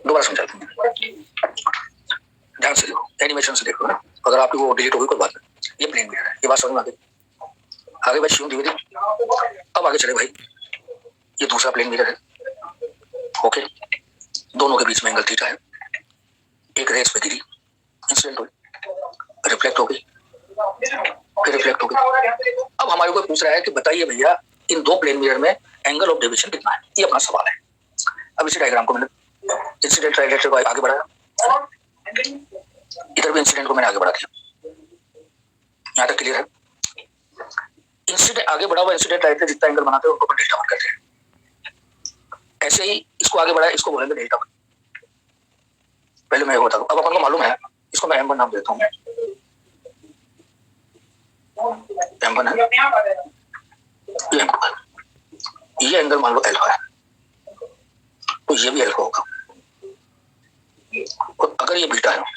Speaker 1: दोबारा समझाता हूँ, ध्यान से देखो, एनिमेशन से देखो ना, अगर आपकी वो डिलीट हो गई कोई बात नहीं। ये प्लेन मिरर है, ये बात समझ में आ गई। आगे भाई शिवम द्विवेदी, अब आगे चले भाई, ये दूसरा प्लेन मिरर है। ओके, दोनों के बीच में एंगल थीटा है, एक रेस पे गिरी, इंसिडेंट हुई, रिफ्लेक्ट हो गई, फिर रिफ्लेक्ट हो गई। अब हमारे को पूछ रहा है कि बताइए भैया इन दो प्लेन मिरर में एंगल ऑफ डेविएशन कितना है, ये अपना सवाल है। अब इसी डायग्राम को मैंने इंसिडेंट ट्रायलेटरल को आगे बढ़ाया, इधर भी इंसिडेंट को मैंने आगे बढ़ा दिया, यहाँ तक क्लियर है। इंसिडेंट आगे बढ़ा हुआ इंसिडेंट ट्रायलेटरल जितना एंगल बनाते हैं उनको डेल्टा वन कहते हैं। ऐसे ही इसको आगे बढ़ाया, इसको बोलेंगे डेल्टा वन। पहले मैं बता दूं, अब अपन को मालूम है, इसको मैं M1 नाम देता हूँ, M1 है, ये M2 है, ये एंगल मान लो अल्फा है, तो ये भी अल्फा होगा, और अगर ये बीटा है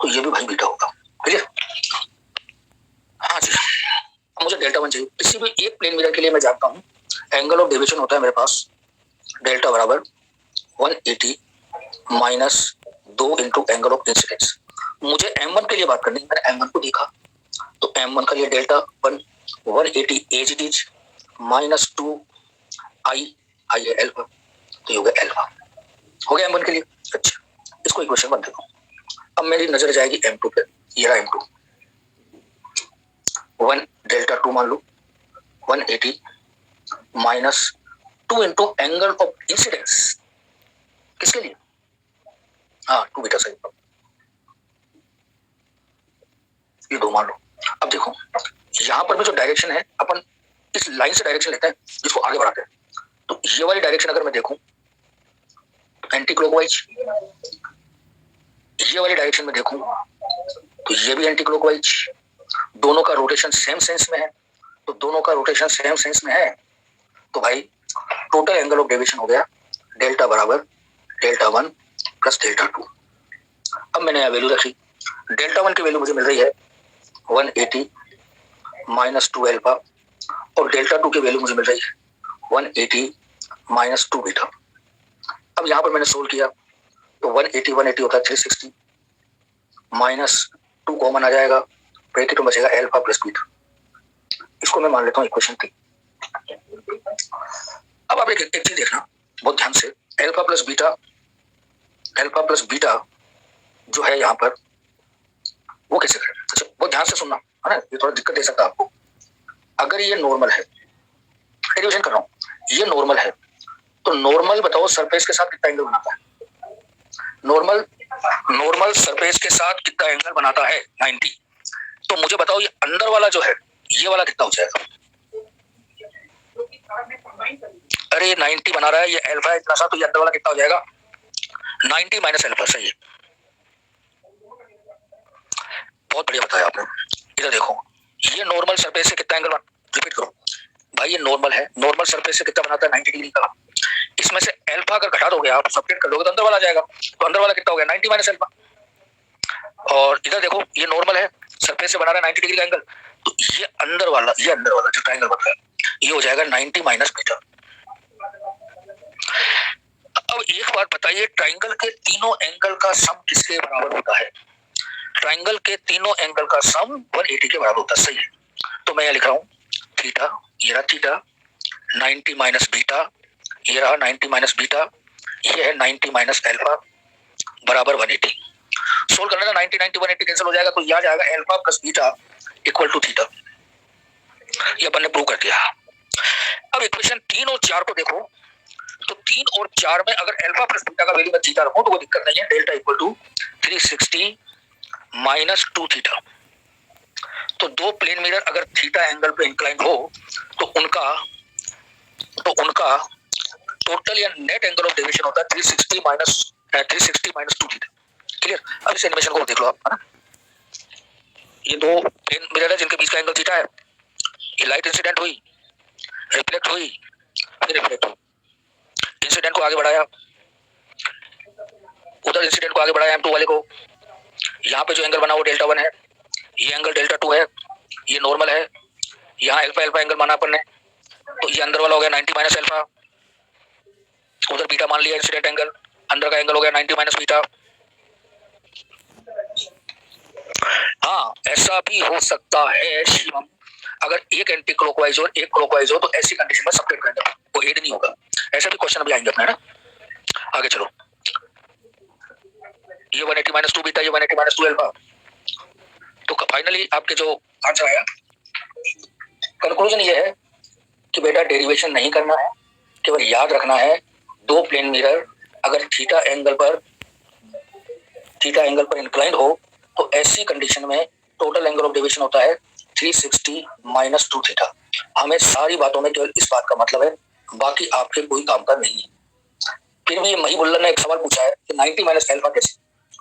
Speaker 1: तो ये भी भाई बीटा होगा। क्लियर? हाँ जी, मुझे डेल्टा वन चाहिए। किसी भी एक प्लेन मिरर के लिए मैं जानता हूँ एंगल ऑफ डेविएशन होता है मेरे पास डेल्टा बराबर 180 minus 2 into angle of incidence. मुझे M1 के लिए बात करनी है, मैंने M1 को देखा तो M1 का लिए delta one 180 as it is minus 2 i i है एल्फा, तो ये हो गया एल्फा, हो गया M1 के लिए। अच्छा, इसको इक्वेशन बन देता हूँ। अब मेरी नजर जाएगी M2 पे, ये रहा M2, 1 डेल्टा 2 मान लो 180 minus 2 into angle of incidence, किसके लिए? हाँ, 2 बीटा सही, ये 2 मान लो। अब देखो यहाँ पर भी जो डायरेक्शन है, अपन इस लाइन से डायरेक्शन लेते हैं जिसको आगे बढ़ाते हैं, तो ये वाली डायरेक्शन अगर मैं देखूं एंटी क्लॉकवाइज, ये वाली डायरेक्शन में देखूं तो ये भी एंटी क्लॉकवाइज, दोनों का रोटेशन सेम सेंस में है, तो दोनों का रोटेशन सेम सेंस में है, तो भाई टोटल एंगल ऑफ डेविएशन हो गया डेल्टा बराबर delta one plus delta two. अब मैंने यहाँ वैल्यू रखी, डेल्टा वन की वैल्यू मुझे मिल रही है 180 माइनस 2 अल्फा, और डेल्टा टू की वैल्यू मुझे मिल रही है 180 माइनस 2 बीटा। अब यहाँ पर मैंने सोल्व किया तो 180 होता है 360 माइनस 2 कॉमन आ जाएगा, ब्रैकेट में बचेगा अल्फा प्लस बीटा। इसको मैं मान लेता हूँ इक्वेशन 3। अब आप एक चीज देखना बहुत ध्यान से, अल्फा प्लस बीटा जो है यहाँ पर वो कैसे करें। अच्छा, बहुत ध्यान से सुनना है ना, ये थोड़ा दिक्कत दे सकता है आपको। अगर ये नॉर्मल है, डेरिवेशन कर रहा हूँ, ये नॉर्मल है, तो नॉर्मल बताओ सरफेस के साथ कितना एंगल बनाता है? नॉर्मल सरफेस के साथ कितना एंगल बनाता है? 90। तो मुझे बताओ ये अंदर वाला जो है, ये वाला कितना हो जाएगा? अरे 90 बना रहा है, ये अल्फा इतना सा, तो ये अंदर वाला कितना हो जाएगा? 90 माइनस अल्फा, सही है, बहुत बढ़िया बताया आपने। इधर देखो, ये नॉर्मल सरफेस से कितना एंगल रिपीट करो भाई, ये नॉर्मल है, नॉर्मल सरफेस से कितना बनाता है? 90 डिग्री का। इसमें से अल्फा अगर घटा दोगे आप, सब्ट्रैक्ट कर दोगे तो अंदर वाला आ जाएगा, तो अंदर वाला कितना हो गया? 90 माइनस अल्फा। और इधर देखो, ये नॉर्मल है, सरफेस से बना रहा है 90 डिग्री का एंगल, तो ये अंदर वाला जो ट्रायंगल बन रहा है ये हो जाएगा 90 माइनस बीटा। अब एक बात बताइए, ट्रायंगल के तीनों एंगल का सम किसके बराबर होता है? ट्रायंगल के तीनों एंगल का सम 180 के बराबर होता है, सही है। तो मैं यहाँ लिख रहा हूँ थीटा, ये रहा थीटा, 90 माइनस बीटा, ये रहा 90 माइनस बीटा, ये है 90 माइनस एल्फा बराबर 180। सोल्व करने का 90 90 180 कैंसिल हो जाएगा, तो यह आ जाएगा alpha plus beta equal to theta. ये अपन ने प्रूव कर दिया। अब इक्वेशन 3 और 4 को देखो, तो 3 और 4 में अगर एल्फा प्लस बीटा का वैल्यू मैं थीटा रखूं तो कोई दिक्कत नहीं है। Delta equal to 360 minus 2 theta. तो दो प्लेन मिरर अगर थीटा एंगल पे इंक्लाइंड हो तो उनका टोटल या नेट एंगल ऑफ डेविएशन होता है 360 माइनस 2 थीटा। क्लियर? अब इस एनिमेशन को देख लो आप, है ना। ये दो प्लेन मिरर है जिनके बीच का एंगल थीटा है। ये लाइट इंसिडेंट हुई, रिफ्लेक्ट हुई, फिर रिफ्लेक्ट हुई। इंसिडेंट को आगे बढ़ाया, उधर इंसिडेंट को आगे बढ़ाया M2 वाले को। यहाँ पे जो एंगल बना वो डेल्टा 1 है, ये एंगल डेल्टा 2 है, ये नॉर्मल है। यहाँ अल्फा अल्फा एंगल माना अपन ने, तो ये अंदर वाला हो गया 90 माइनस अल्फा, उधर बीटा मान लिया इंसिडेंट एंगल, अंदर का एंगल हो गया 90 माइनस बीटा। हाँ, ऐसा भी हो सकता है शिवम, अगर एक एंटी क्लॉकवाइज और एक क्लॉकवाइज हो तो ऐसी कंडीशन में सबट्रैक्ट करना, वो एड नहीं होगा। ऐसा भी क्वेश्चन अभी आएंगे अपने, है ना। आगे चलो, ये 180 माइनस 2 बीटा, ये 180 माइनस 2 अल्फा। तो फाइनली आपके जो आंसर आया, कंक्लूजन ये है कि बेटा डेरिवेशन नहीं करना है, केवल याद रखना है दो प्लेन मिरर अगर थीटा एंगल पर इंक्लाइंड हो तो ऐसी कंडीशन में टोटल एंगल ऑफ डेविएशन होता है 360 माइनस 2 थीटा। हमें सारी बातों में केवल इस बात का मतलब है, बाकी आपके कोई काम का नहीं है। फिर भी मही बुल्लर ने एक सवाल पूछा है कि 90 माइनस एल्फा कैसे?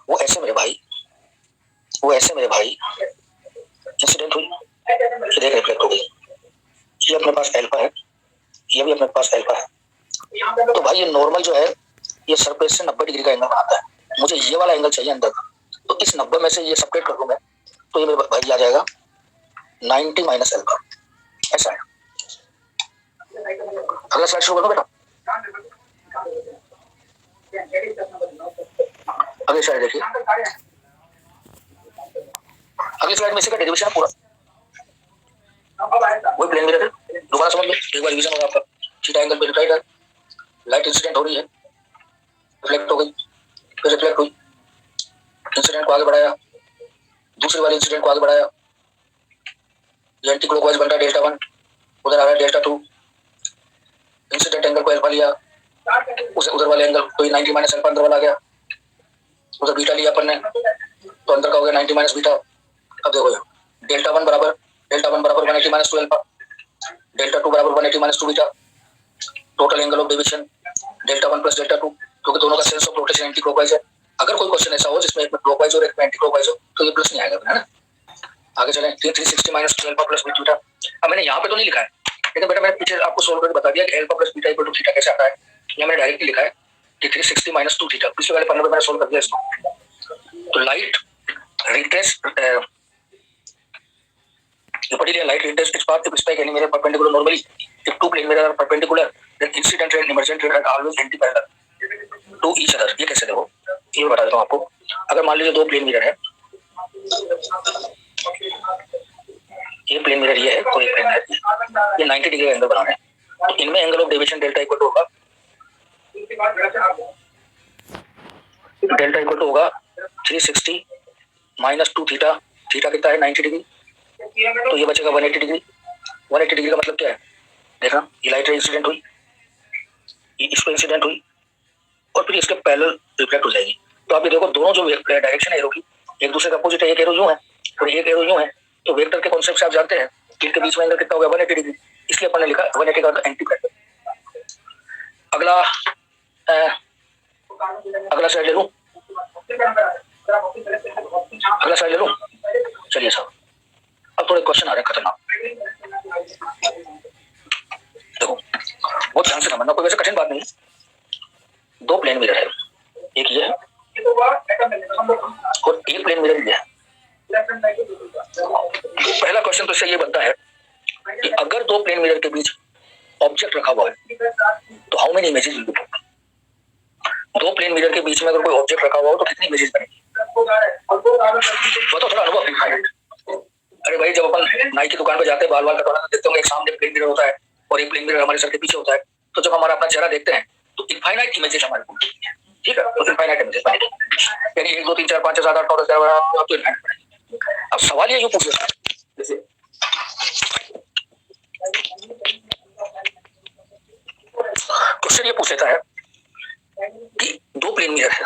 Speaker 1: वो ऐसे मेरे भाई इंसिडेंट हुई, देख रिफ्लेक्ट हो गई। ये अपने पास एल्फा है, ये भी अपने पास एल्फा है। तो भाई ये नॉर्मल जो है ये सरफेस से 90 डिग्री का एंगल बनाता है। मुझे ये वाला एंगल चाहिए अंदर का, तो इस 90 में से ये सेपरेट कर दूं मैं, तो ये मेरे भाई आ जाएगा 90 माइनस एल्फा। ऐसा है। अगला स्लाइड शुरू करो बेटा। अगली स्लाइड देखिए, अगली स्लाइड में इसका डेरिवेशन पूरा वही प्लेन मिरर है। दोबारा समझ लो, एक बार रिवीजन होगा आपका। थीटा एंगल पे रिफ्लेक्ट है, लाइट इंसिडेंट हो रही है, रिफ्लेक्ट हो गई, फिर रिफ्लेक्ट हुई, इंसिडेंट को आगे बढ़ाया, दूसरी वाली इंसिडेंट को आगे बढ़ाया, ये एंटी क्लॉकवाइज बन रहा है डेल्टा 1, उधर आ रहा है डेल्टा 2। इंसिडेंट एंगल को अल्फा लिया, उधर वाले एंगल तो 90 माइनस अल्फा अंदर वाला आ गया, उधर बीटा लिया अपन ने, तो अंदर का हो गया 90 माइनस बीटा। अब देखो डेल्टा 1 बराबर 180 माइनस 2 अल्फा, डेल्टा 2 बराबर 180 minus 2 beta. Total angle of deviation delta 1 plus delta 2, क्योंकि दोनों का sense of rotation anti clockwise है। अगर कोई क्वेश्चन ऐसा हो जिसमें एक में क्लॉकवाइज और एक में एंटी क्लॉकवाइज हो तो ये प्लस नहीं आएगा, है ना। आगे चलें, 360 माइनस 2 अल्फा प्लस बीटा। अब मैंने यहाँ पे तो नहीं लिखा है, लेकिन बेटा मैंने पीछे आपको सोल्व करके बता दिया कि alpha plus beta equal to theta कैसे आता है। यहाँ मैंने डायरेक्टली लिखा है कि 360 माइनस 2 थीटा। पिछले वाले पन्ने पे मैंने सोल्व कर दिया इसको। तो light retrace light rays its path to strike any mirror perpendicular normally. If two plane mirrors are perpendicular, then incident ray and emergent ray are always anti-parallel to each other. ये कैसे देखो, ये बता देता हूँ आपको। अगर मान लीजिए दो प्लेन मिरर है, ये प्लेन मिरर ये है, तो ये प्लेन मिरर ये 90 डिग्री एंगल बनाना है, तो इनमें angle of deviation delta equal to होगा 360 माइनस 2 थीटा। थीटा कितना है 90 डिग्री, तो ये बचेगा 180 डिग्री। 180 डिग्री का मतलब क्या है, देखा ये लाइट रे इंसिडेंट हुई, इसको इंसिडेंट हुई और फिर इसके पैरेलल रिफ्लेक्ट हो जाएगी। तो आप ये देखो दोनों जो डायरेक्शन है एरो की एक दूसरे का अपोजिट है, एक एरो यूं है और एक एरो यूं है। तो वेक्टर के कॉन्सेप्ट से आप जानते हैं कि इनके बीच में एंगल कितना होगा 180 डिग्री, इसलिए अपन ने लिखा 180 का एंटी पैरेलल। अगला स्लाइड ले लूं, चलिए साहब। अब थोड़े क्वेश्चन आ रहे हैं खतरनाक, देखो बहुत ध्यान से समझना, कोई वैसे कठिन बात नहीं है। दो प्लेन मिरर है, एक ये है और एक प्लेन मिरर ये है। पहला क्वेश्चन तो इससे ये बनता है कि अगर दो प्लेन मिरर के बीच ऑब्जेक्ट रखा हुआ है तो how many images will be formed. दो प्लेन मिरर के बीच में अगर कोई ऑब्जेक्ट रखा हुआ हो तो कितनी इमेजेस बनेगी, बताओ थोड़ा अनुभव अपनी। अरे भाई जब अपन नाई की दुकान पे जाते हैं बाल कटवाना, देखते होंगे एक सामने प्लेन मिरर होता है और एक प्लेन मिरर हमारे सर के पीछे होता है। तो जब हमारा अपना चेहरा देखते हैं तो इनफाइनाइट इमेजेस हमारे को मिलती हैं, ठीक है, तो इनफाइनाइट इमेजेस बनेगी, यानी 1 2 3 4 5 6 7 8 9 10 11 तो इनफाइनाइट बनेगी। अब सवाल ये पूछ रहा है, जैसे क्वेश्चन ये पूछ लेता है कि 2 प्लेन मिरर है,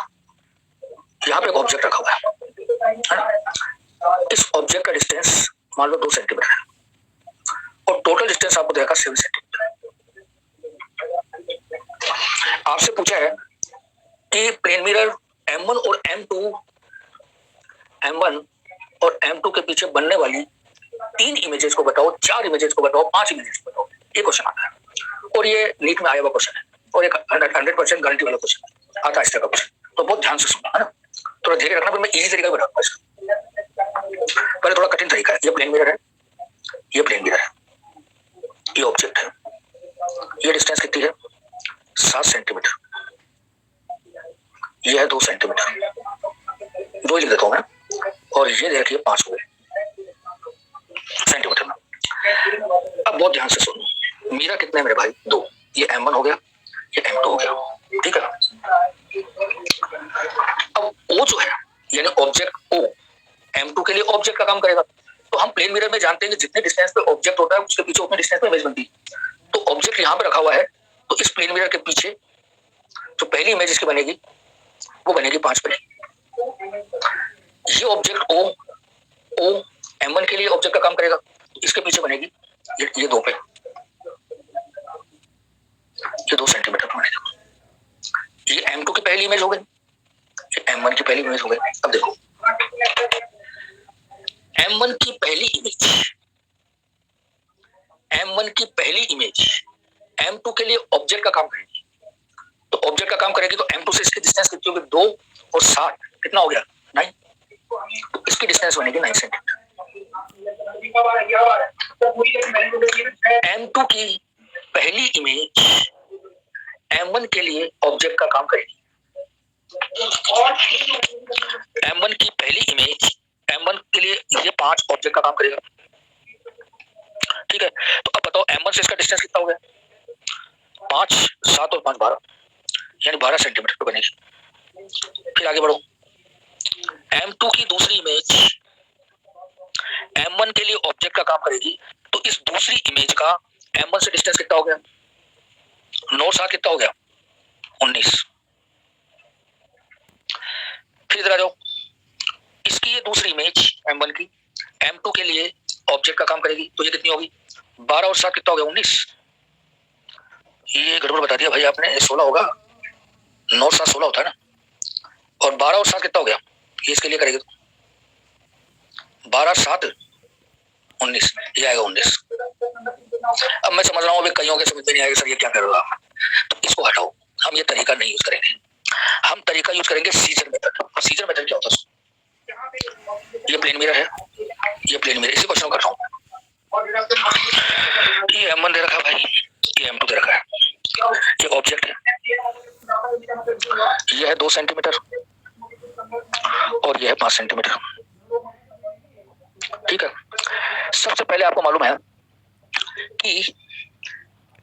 Speaker 1: यहाँ पे एक ऑब्जेक्ट रखा हुआ है ना, इस ऑब्जेक्ट का डिस्टेंस मान लो 2 सेंटीमीटर है और टोटल डिस्टेंस आपको देगा 7 सेंटीमीटर। आपसे पूछा है कि प्लेन मिरर M1 और M1 और M2 के पीछे बनने वाली 3 इमेजेस को बताओ, 4 इमेजेस को बताओ, 5 इमेजेस को बताओ। ये क्वेश्चन आता है और ये नीट में आया हुआ क्वेश्चन है और एक 100% गारंटी वाला क्वेश्चन आता है, इस तरह का क्वेश्चन, तो बहुत ध्यान से सुनना है ना, थोड़ा धैर्य रखना। मैं इजी तरीका बताऊंगा इसका, पहले थोड़ा कठिन तरीका है। ये प्लेन मिरर है, ये प्लेन मिरर है, ये ऑब्जेक्ट है, ये डिस्टेंस कितनी है 7 सेंटीमीटर, ये है 2 सेंटीमीटर, 2 ही लिख देता हूं मैं, और ये देखिए 5 हो गए सेंटीमीटर में। अब बहुत ध्यान से सुनो, मीरा कितने हैं मेरे भाई 2, ये M1 हो गया, ये M2 हो गया, ठीक है। अब O जो है यानी ऑब्जेक्ट O M2 के लिए ऑब्जेक्ट का काम करेगा, तो हम प्लेन मिरर में जानते हैं कि जितने डिस्टेंस पे ऑब्जेक्ट होता है उसके पीछे उतने डिस्टेंस पे इमेज बनती है। तो ऑब्जेक्ट यहाँ पे रखा हुआ है, तो इस प्लेन मिरर के पीछे जो पहली इमेज इसकी बनेगी वो बनेगी 5 पे। ये ऑब्जेक्ट O M1 के लिए ऑब्जेक्ट का काम करेगा, तो इसके पीछे बनेगी ये 2 पे, ये 2 सेंटीमीटर पर बनेगी। ये M2 की पहली इमेज हो गई, ये M1 की पहली इमेज हो गई। अब देखो M1 की पहली इमेज M2 के लिए ऑब्जेक्ट का काम करेगी, तो ऑब्जेक्ट का काम करेगी तो M2 से इसकी डिस्टेंस कितनी होगी 2 और 7 कितना हो गया 9, तो इसकी डिस्टेंस बनेगी 9 सेंटीमीटर। M2 की पहली इमेज M1 के लिए ऑब्जेक्ट का काम करेगी, M1 की पहली इमेज M1 के लिए ये 5 ऑब्जेक्ट का काम करेगा, ठीक है। तो अब बताओ M1 से इसका डिस्टेंस कितना हो गया 5 7 और 5 12, यानी 12 सेंटीमीटर पे बनेगी। फिर आगे बढ़ो, M2 की दूसरी इमेज M1 के लिए ऑब्जेक्ट का काम करेगी, तो इस दूसरी इमेज का M1 से डिस्टेंस कितना हो गया 9 7 कितना हो गया 19। फिर इधर आ जाओ, इसकी ये दूसरी इमेज M1 की M2 के लिए ऑब्जेक्ट का काम करेगी, तो ये कितनी होगी 12 और 7 कितना हो गया 19। ये गड़बड़ बता दिया भाई आपने, 16 होगा, 9 7 16 होता है ना, और 12 और 7 कितना हो गया, ये इसके लिए करेगी तो 12 7 19, ये आएगा 19। अब मैं समझ रहा हूँ अभी कईयों के समझ में नहीं आएगा सर ये क्या कर रहा है, तो इसको हटाओ, हम ये तरीका नहीं यूज करेंगे, हम तरीका यूज करेंगे सीजर मेथड। और सीजर मेथड क्या होता है, ये प्लेन मिरर है, ये प्लेन मिरर, इसी क्वेश्चन कर रहा हूँ, ये M1 दे रखा है भाई, ये M2 दे रखा है, ये ऑब्जेक्ट है, ये है 2 सेंटीमीटर और ये है 5 सेंटीमीटर, ठीक है। सबसे पहले आपको मालूम है कि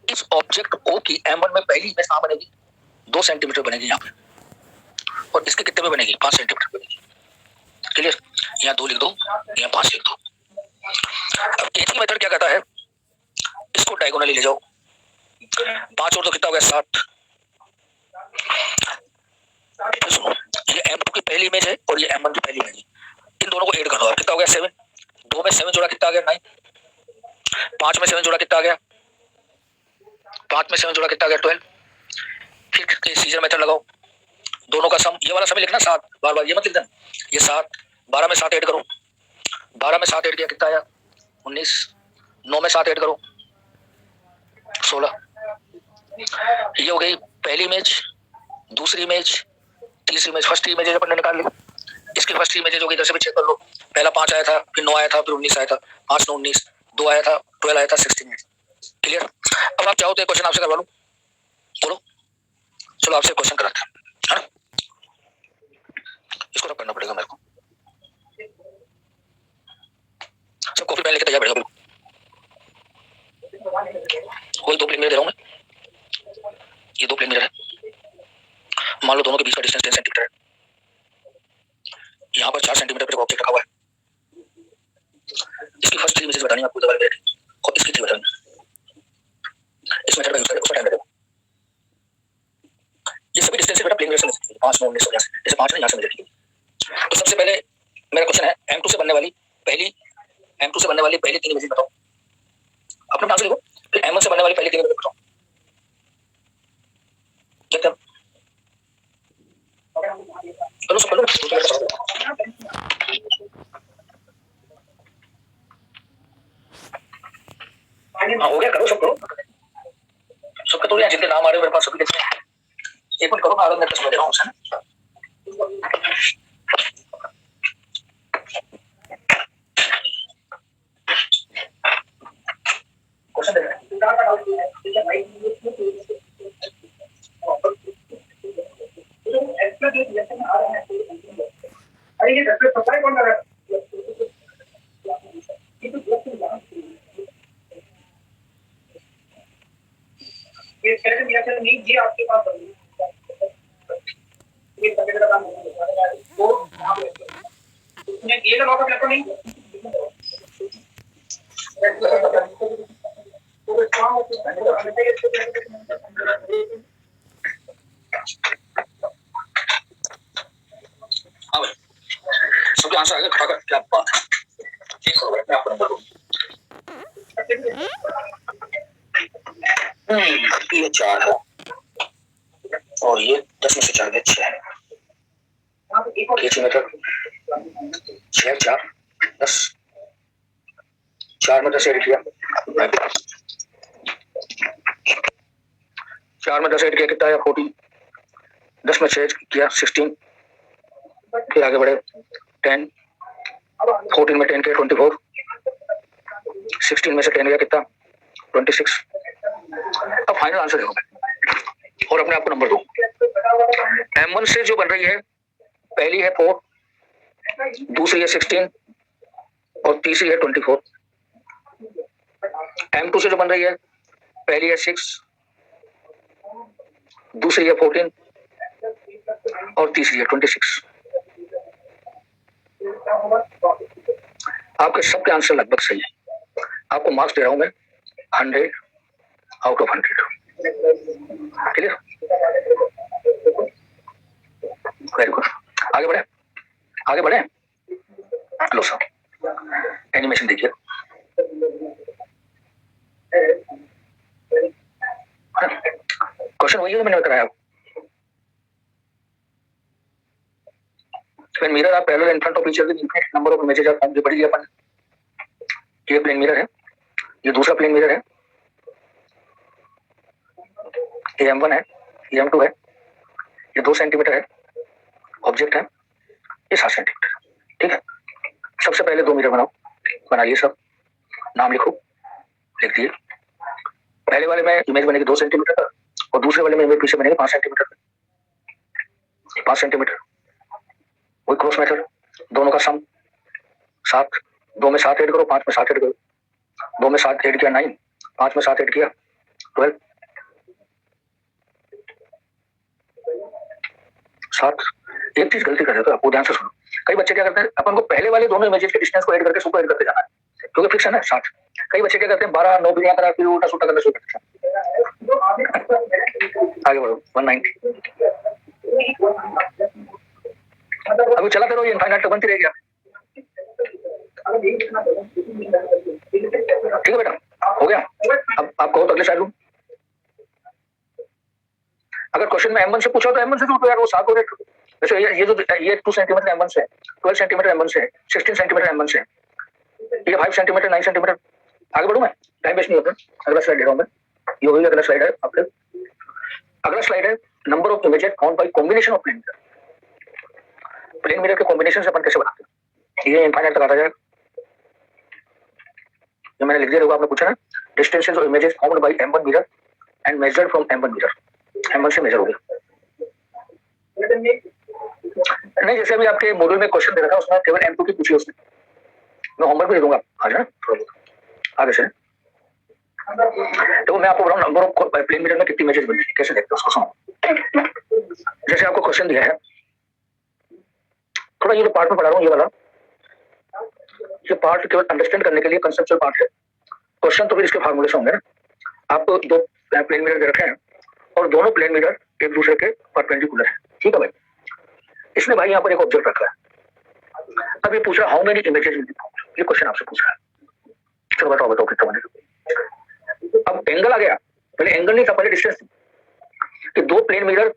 Speaker 1: इस ऑब्जेक्ट O की M1 में पहली इमेज कहां बनेगी 2 सेंटीमीटर बनेगी यहाँ पे, और इसके कितने पे बनेगी 5 सेंटीमीटर बनेगी, क्लियर। यहाँ 2 लिख दो, यहाँ 5 लिख दो। अब एक मेथड क्या कहता है, इसको डायगोनली ले जाओ, 5 और 2 कितना हो गया 7। फिर सुनो, ये M2 की पहली इमेज है और ये M1 की पहली इमेज है, इन दोनों को ऐड कर दो, कितना हो गया 7, 2 में 7 जोड़ा कितना आ गया 9, 5 में 7 जोड़ा कितना आ गया 5 में 7 जोड़ा कितना आ गया 12। फिर सीजर मेथड लगाओ, दोनों का सम, ये वाला समय लिखना 7, बार बार ये मत लिख देना, ये 7, 12 में 7 ऐड करो, 12 में 7 ऐड किया कितना आया 19, 9 में 7 ऐड करो 16। ये हो गई पहली इमेज, दूसरी इमेज, तीसरी इमेज। फर्स्ट इमेज अपन ने निकाल ली, इसकी फर्स्ट इमेज जो इधर से भी चेक कर लो, पहला 5 आया था, फिर 9 आया था, फिर 19 आया था, 5 9 19, 2 आया था, 12 आया था, 16। क्लियर। अब आप चाहो तो एक क्वेश्चन आपसे करवा लूं, बोलो, चलो आपसे क्वेश्चन कराते हैं, इसको रब करना पड़ेगा मेरे को, सब कॉपी पेन लेके तैयार बैठो, कोई 2 प्लेन दे रहा हूं मैं, मान लो दोनों के बीच का डिस्टेंस 10 सेंटीमीटर है। यहाँ पर 4 सेंटीमीटर पर ऑब्जेक्ट रखा हुआ है। इसकी फर्स्ट 3 इमेजेस बतानी है आपको और इसकी 3 बतानी। इस मेथड का यूज करें, उसका टाइम लगेगा। ये सभी डिस्टेंस बेटा प्लेन वेव से मिल सकती है। 5 9 19 से जैसे 5 ने यहाँ से मिल जाती है। तो सबसे पहले मेरा क्वेश्चन है M2 से बनने वाली पहली 3 इमेजेस बताओ। अपना आंसर लिखो। फिर M1 से बनने वाली पहली 3 इमेजेस बताओ। देखते हैं। चलो सब करो। हो गया, करो सब करो। सबके तो यहाँ जितने नाम आ रहे हैं मेरे पास सभी देखते हैं। एक मिनट करो, मैं आगे समझ रहा हूँ उसे। क्वेश्चन देख रहे हैं। अरे ये सप्लाई कौन कर रहा है? ये कैसे रिएक्शन नहीं ये आपके पास ये करने का काम तो उसने ये लगा के नहीं हाँ भाई सबके आंसर आगे खड़ा कर। क्या बात है, मैं आपको नंबर दूं। ये 4 है और ये 10 में से 4 में 6 है। कैसे मेथड 6 4 10 4 में 10 ऐड किया, 4 में 10 ऐड किया कितना आया 14। 10 में 6 किया 16। फिर आगे बढ़े 10, 14 में 10 किया 24, 16 में से 10 गया कितना 26। अब फाइनल आंसर देखो और अपने आप को नंबर दो। M1 से जो बन रही है पहली है 4, दूसरी है 16 और तीसरी है 24। M2 से जो बन रही है पहली है 6, दूसरी है 14 और तीसरी है 26। आपके सबके आंसर लगभग सही है। आपको मार्क्स दे रहा हूं मैं 100 out of 100। Clear? Very good. आगे बढ़े, आगे बढ़े। लो सर एनिमेशन देखिए। क्वेश्चन वही है मैंने कराया। When mirror are parallel in front of each other, the infinite number of images are formed। ये पढ़ लिया अपन। ये प्लेन मिरर है, ये दूसरा प्लेन मिरर है। ये M1 है, ये M2 है, ये 2 सेंटीमीटर है, ऑब्जेक्ट है, ये 7 सेंटीमीटर। ठीक है, सबसे पहले 2 मिरर बनाओ, बनाइए सब, नाम लिखो, लिख दिए। पहले वाले में इमेज बनेगी 2 सेंटीमीटर का और दूसरे वाले में इमेज पीछे बनेगी 5 सेंटीमीटर का। 5 सेंटीमीटर वही क्रॉस मेथड, दोनों का सम 7, 2 में 7 ऐड करो, 5 में 7 ऐड करो। 2 में 7 ऐड किया 9, 5 में 7 ऐड किया 12, 7। एक चीज गलती कर जाते हो आप, वो ध्यान से सुनो। कई बच्चे क्या करते हैं, अपन को पहले वाले दोनों इमेजेस के डिस्टेंस को ऐड करके सुपर ऐड करते जाना है क्योंकि फिक्स है ना 7। कई बच्चे क्या करते हैं 12 9 बिलियन करा फिर उल्टा सुल्टा करना शुरू करते हैं। आगे बढ़ो 190। अभी चलाते रहो, ये इनफाइनाइट तक बनती रहेगी। ठीक है बेटा, हो गया। अब आप कहो तो अगले साइड लूं। अगर क्वेश्चन में M1 से पूछा तो M1 से तो यार वो 7 हो गए। वैसे ये जो ये 2 सेंटीमीटर M1 से, 12 सेंटीमीटर M1 से, 16 सेंटीमीटर M1 से, ये 5 सेंटीमीटर 9 सेंटीमीटर। आगे बढ़ूं मैं, टाइम वेस्ट नहीं होता। अगला स्लाइड ले रहा हूं मैं, ये वही अगला स्लाइड है आपके। अगला स्लाइड है number of images found by combination of plane mirror. Plane mirror के कॉम्बिनेशन से अपन कैसे बनाते हैं, ये इनफाइनाइट तक आता जाएगा। ये मैंने लिख दिया, देखो आपने पूछा ना distances of images found bye M1 mirror and measured from M1 mirror. M1 से मेजर हो गया। नहीं, जैसे अभी आपके मॉड्यूल में क्वेश्चन दे रहा था उसमें केवल M2 की पूछी उसने। मैं होमवर्क भी दे दूंगा आज ना थोड़ा बहुत आगे से। तो मैं आपको बताऊं नंबर ऑफ प्लेन मिरर में कितनी इमेजेस बनती है कैसे देखते हो उसको सुनो। जैसे आपको क्वेश्चन दिया है, थोड़ा ये जो पार्ट में पढ़ा रहा हूँ ये वाला, ये पार्ट केवल अंडरस्टैंड करने के लिए कंसेप्चुअल पार्ट है। क्वेश्चन तो फिर इसके फार्मूले से होंगे ना। आपको दो प्लेन मिरर दे रखे हैं और दोनों प्लेन मिरर एक दूसरे के परपेंडिकुलर है, ठीक है भाई। इसने भाई यहाँ पर एक ऑब्जेक्ट रखा है। अब ये पूछ रहा how many images will be found, ये क्वेश्चन आपसे पूछ रहा है। चलो बताओ कितना बनेगा। अब एंगल आ गया, पहले एंगल नहीं था, पहले डिस्टेंस थी कि दो प्लेन मिरर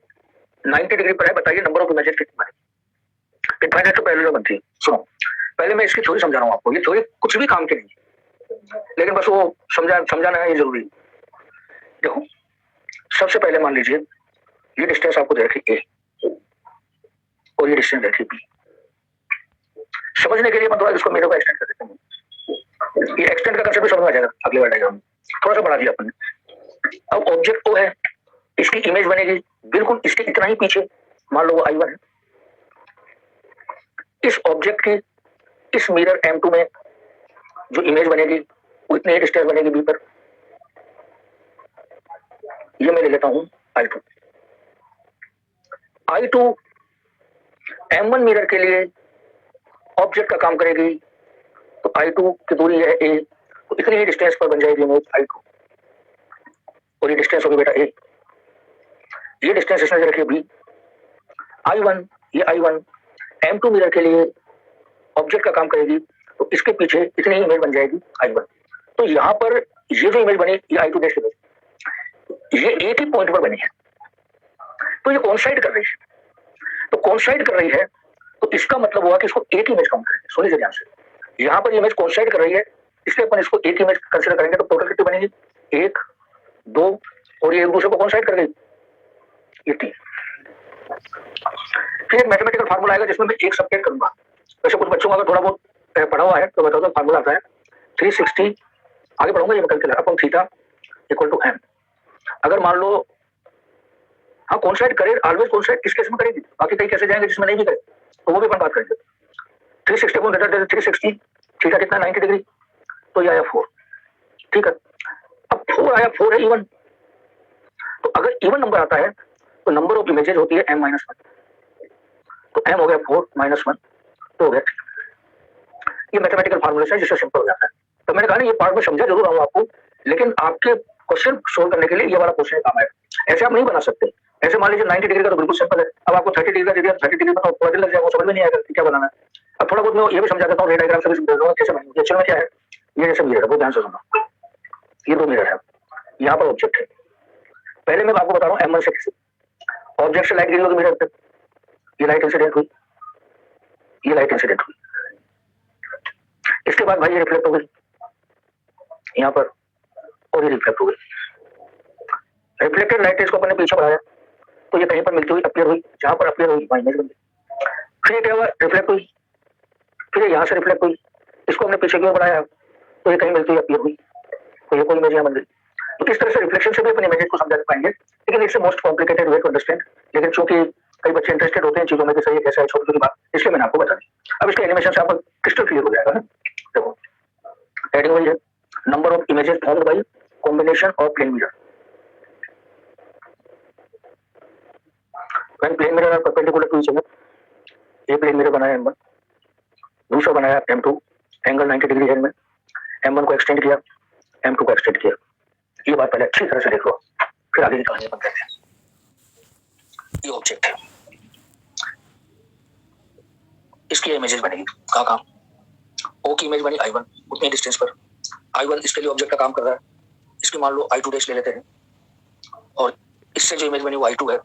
Speaker 1: 90 डिग्री पर है, बताइए नंबर ऑफ इमेजेस कितनी बनेगी। इनफाइनाइट टू पैरेलल बनती है। सुनो पहले मैं इसकी थ्योरी समझा रहा हूँ आपको, ये थ्योरी कुछ भी काम की नहीं है, लेकिन बस वो समझाना है, ये जरूरी है। देखो सबसे पहले मान लीजिए ये डिस्टेंस आपको दे रखी ए और ये डिस्टेंस दे रखी बी। समझने के लिए मैं थोड़ा इसको मेरे को एक्सटेंड कर देता हूँ, ये एक्सटेंड का कंसेप्ट समझ में आ जाएगा अगले वाले डायग्राम में। थोड़ा सा बढ़ा दिया अपन ने। अब ऑब्जेक्ट ओ है, इसकी इमेज बनेगी बिल्कुल इसके इतना ही पीछे, मान लो वो I1 है। इस ऑब्जेक्ट की इस मिरर M2 में जो इमेज बनेगी वो इतनी ही डिस्टेंस बनेगी बी पर। ये मैं ले लेता हूं I2। I2 M1 मिरर के लिए ऑब्जेक्ट का काम करेगी, तो I2 की दूरी है a, तो इतनी ही डिस्टेंस पर बन जाएगी इमेज I2 और ये डिस्टेंस होगी बेटा a। ये डिस्टेंस इसने रखी b। I1, ये I1 M2 मिरर के लिए ऑब्जेक्ट का काम करेगी, तो इसके पीछे इतनी ही इमेज बन जाएगी I1। तो यहाँ पर ये जो इमेज बनी ये I2 डैश इमेज, ये एक ही पॉइंट पर बनी है, तो ये कोइंसाइड कर रही है। तो कोइंसाइड कर रही है तो इसका मतलब हुआ कि इसको एक इमेज काउंट करेंगे। सुनिए ध्यान से, यहाँ पर इमेज कोइंसाइड कर रही है इसलिए अपन इसको एक इमेज कंसीडर करेंगे। तो टोटल कितनी बनेगी, 1 2 और ये एक दूसरे को कोइंसाइड कर गई, ये 3। फिर एक मैथमेटिकल फार्मूला आएगा जिसमें मैं एक सब्ट्रैक्ट करूंगा। वैसे कुछ बच्चों का अगर थोड़ा बहुत पढ़ा हुआ है तो बताओ, फार्मूला आता है 360, आगे बढ़ूंगा ये कैलकुलेटर अपन थीटा इक्वल टू m। अगर मान लो हाँ कोइंसाइड करे, ऑलवेज कोइंसाइड किस केस में करेगी, बाकी कई कैसे जाएंगे जिसमें नहीं भी करे, तो वो भी अपन बात करेंगे। 360 को ग्रेटर देन 360, थीटा कितना 90 डिग्री, तो ये आया 4, ठीक है। अब 4 आया, 4 है इवन, तो अगर इवन नंबर आता है तो नंबर ऑफ इमेजेस होती है m-1, तो m हो गया 4 - 1 तो हो गया। ये मैथमेटिकल फार्मूलेशन है जिससे सिंपल हो जाता है। तो मैंने कहा ना ये पार्ट में समझा जरूर रहा हूं आपको, लेकिन आपके क्वेश्चन सोल्व करने के लिए ये वाला क्वेश्चन काम आएगा। ऐसे आप नहीं बना सकते। ऐसे मान लीजिए 90 डिग्री का तो बिल्कुल सिंपल है, अब आपको 30 डिग्री का दे दिया, 30 डिग्री में तो थोड़ा दिन लग जाएगा, समझ में नहीं आएगा क्या बनाना है। अब थोड़ा बहुत मैं ये भी समझा देता हूँ, रे डायग्राम से भी समझा दूंगा कैसे बनाएंगे। एक्चुअल में क्या है, ये जैसे मिरर है, बहुत ध्यान से सुनना। ये 2 मिरर है, यहाँ पर ऑब्जेक्ट है। पहले मैं आपको बता रहा हूँ M1 से किसी ऑब्जेक्ट से लाइट गिरी होगी मिरर पे, ये लाइट इंसिडेंट हुई, ये लाइट इंसिडेंट हुई। इसके बाद भाई ये रिफ्लेक्ट हो गई यहाँ पर और ये रिफ्लेक्ट हो गई। रिफ्लेक्टेड लाइट इसको अपने पीछे बढ़ाया तो ये कहीं पर मिलती हुई अपीयर हुई, जहां पर अपीयर हुई वहां इमेज बन गई। फिर ये क्या हुआ, रिफ्लेक्ट हुई, फिर यहाँ से रिफ्लेक्ट हुई, इसको हमने पीछे की ओर बढ़ाया तो ये कहीं मिलती हुई अपीयर हुई, तो ये कोई इमेज यहाँ बन गई। तो इस तरह से रिफ्लेक्शन से भी अपन इमेजेस को समझा पाएंगे, लेकिन it's most complicated way to understand. लेकिन चूंकि कई बच्चे इंटरेस्टेड होते हैं चीजों में कि सही कैसा है छोटी छोटी बात, इसलिए मैंने आपको बता दी। अब इसके एनिमेशन से आपको क्रिस्टल क्लियर हो जाएगा ना। देखो हेडिंग वही है, number of images formed by combination of plane mirror. When plane mirror are perpendicular to each other, एक प्लेन मिरर बनाया M1, दूसरा बनाया M2, एंगल 90 डिग्री है इनमें, M1 को एक्सटेंड किया, M2 को एक्सटेंड किया। ये बात पहले अच्छी तरह से देख लो, फिर आगे की कहानी अपन देखते हैं। ये ऑब्जेक्ट है, इसकी इमेजेस बनेगी कहाँ, O की इमेज बनी I1 उतनी डिस्टेंस पर, I1 इसके लिए ऑब्जेक्ट का काम कर रहा है, इसकी मान लो I2 डैश ले लेते हैं, और इससे जो इमेज बनी वो I2 है,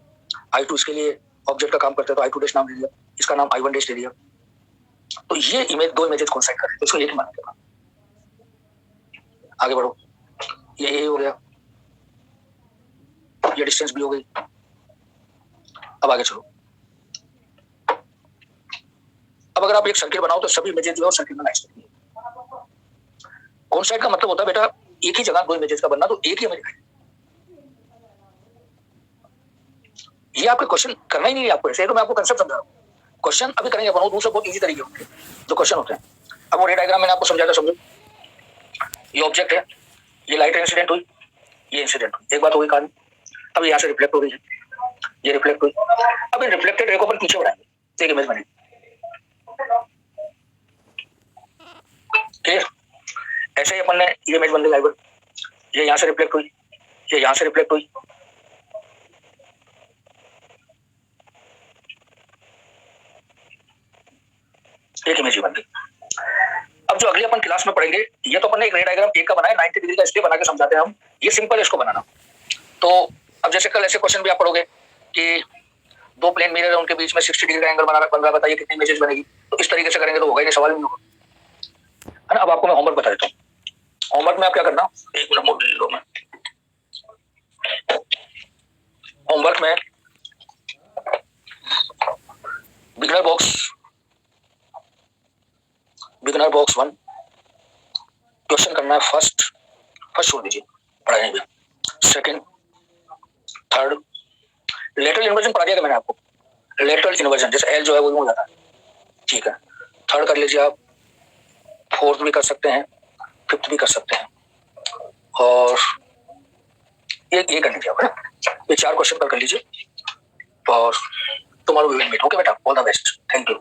Speaker 1: I2 इसके लिए ऑब्जेक्ट का काम करता है तो I2 डैश नाम ले लिया, इसका नाम I1 डैश ले लिया। तो ये इमेज 2 इमेजेस कोइंसाइड कर रहे हैं, तो इसको एक ही मानेंगे। आगे बढ़ो, ये A हो गया, ये डिस्टेंस B हो गई। अब आगे चलो, अब अगर आप एक सर्किल बनाओ तो सभी इमेजेस जो है सर्किल में लाइट करती है। कोइंसाइड का मतलब होता है बेटा एक ही जगह 2 इमेजेस का बनना, तो एक ही इमेज है। ये आपके क्वेश्चन करना ही नहीं है आपको, ऐसे तो मैं आपको कंसेप्ट समझा रहा हूँ। क्वेश्चन अभी करेंगे अपन, दूसरे बहुत इजी तरीके होंगे जो क्वेश्चन होते हैं। अब वो रे डायग्राम मैंने आपको समझाया था, समझो ये ऑब्जेक्ट है, ये लाइट इंसिडेंट हुई, ये इंसिडेंट हुई, एक बात हो गई कहानी। अब यहाँ से रिफ्लेक्ट हो रही है, ये रिफ्लेक्ट हुई। अब इन रिफ्लेक्टेड रे को अपन पीछे बढ़ाएंगे, एक इमेज बनेगी। क्लियर? ऐसे ही अपन ने ये इमेज बन गई लाइव, ये यहाँ से रिफ्लेक्ट हुई, ये यहाँ से रिफ्लेक्ट हुई, एक इमेज बन गई। अब जो अगली अपन क्लास में पढ़ेंगे, ये तो अपन ने एक रे डायग्राम एक का बनाया 90 डिग्री का, इसलिए बना के समझाते हैं हम, ये सिंपल है इसको बनाना। तो अब जैसे कल ऐसे क्वेश्चन भी आप पढ़ोगे कि दो प्लेन मिरर है, उनके बीच में 60 डिग्री का एंगल बन रहा है, बताइए कितनी इमेजेस बनेगी। तो इस तरीके से करेंगे तो होगा ही नहीं, सवाल नहीं होगा, है ना। अब आपको मैं होमवर्क बता देता हूँ। होमवर्क में आप क्या करना, एक मिनट मोड ले लो। मैं होमवर्क में बिगनर बॉक्स 1 क्वेश्चन करना है। फर्स्ट छोड़ दीजिए, पढ़ाई नहीं। सेकंड, थर्ड, लेटरल इन्वर्जन पढ़ा दिया मैंने आपको। लेटरल इन्वर्जन जैसे एल जो है वो यूं हो जाता है, ठीक है। थर्ड कर लीजिए आप, फोर्थ भी कर सकते हैं, फिफ्थ भी कर सकते हैं, और ये कर लीजिए आप, है ना। ये 4 क्वेश्चन कर लीजिए और तुम्हारा वी विल मीट। ओके बेटा, all the best, thank you.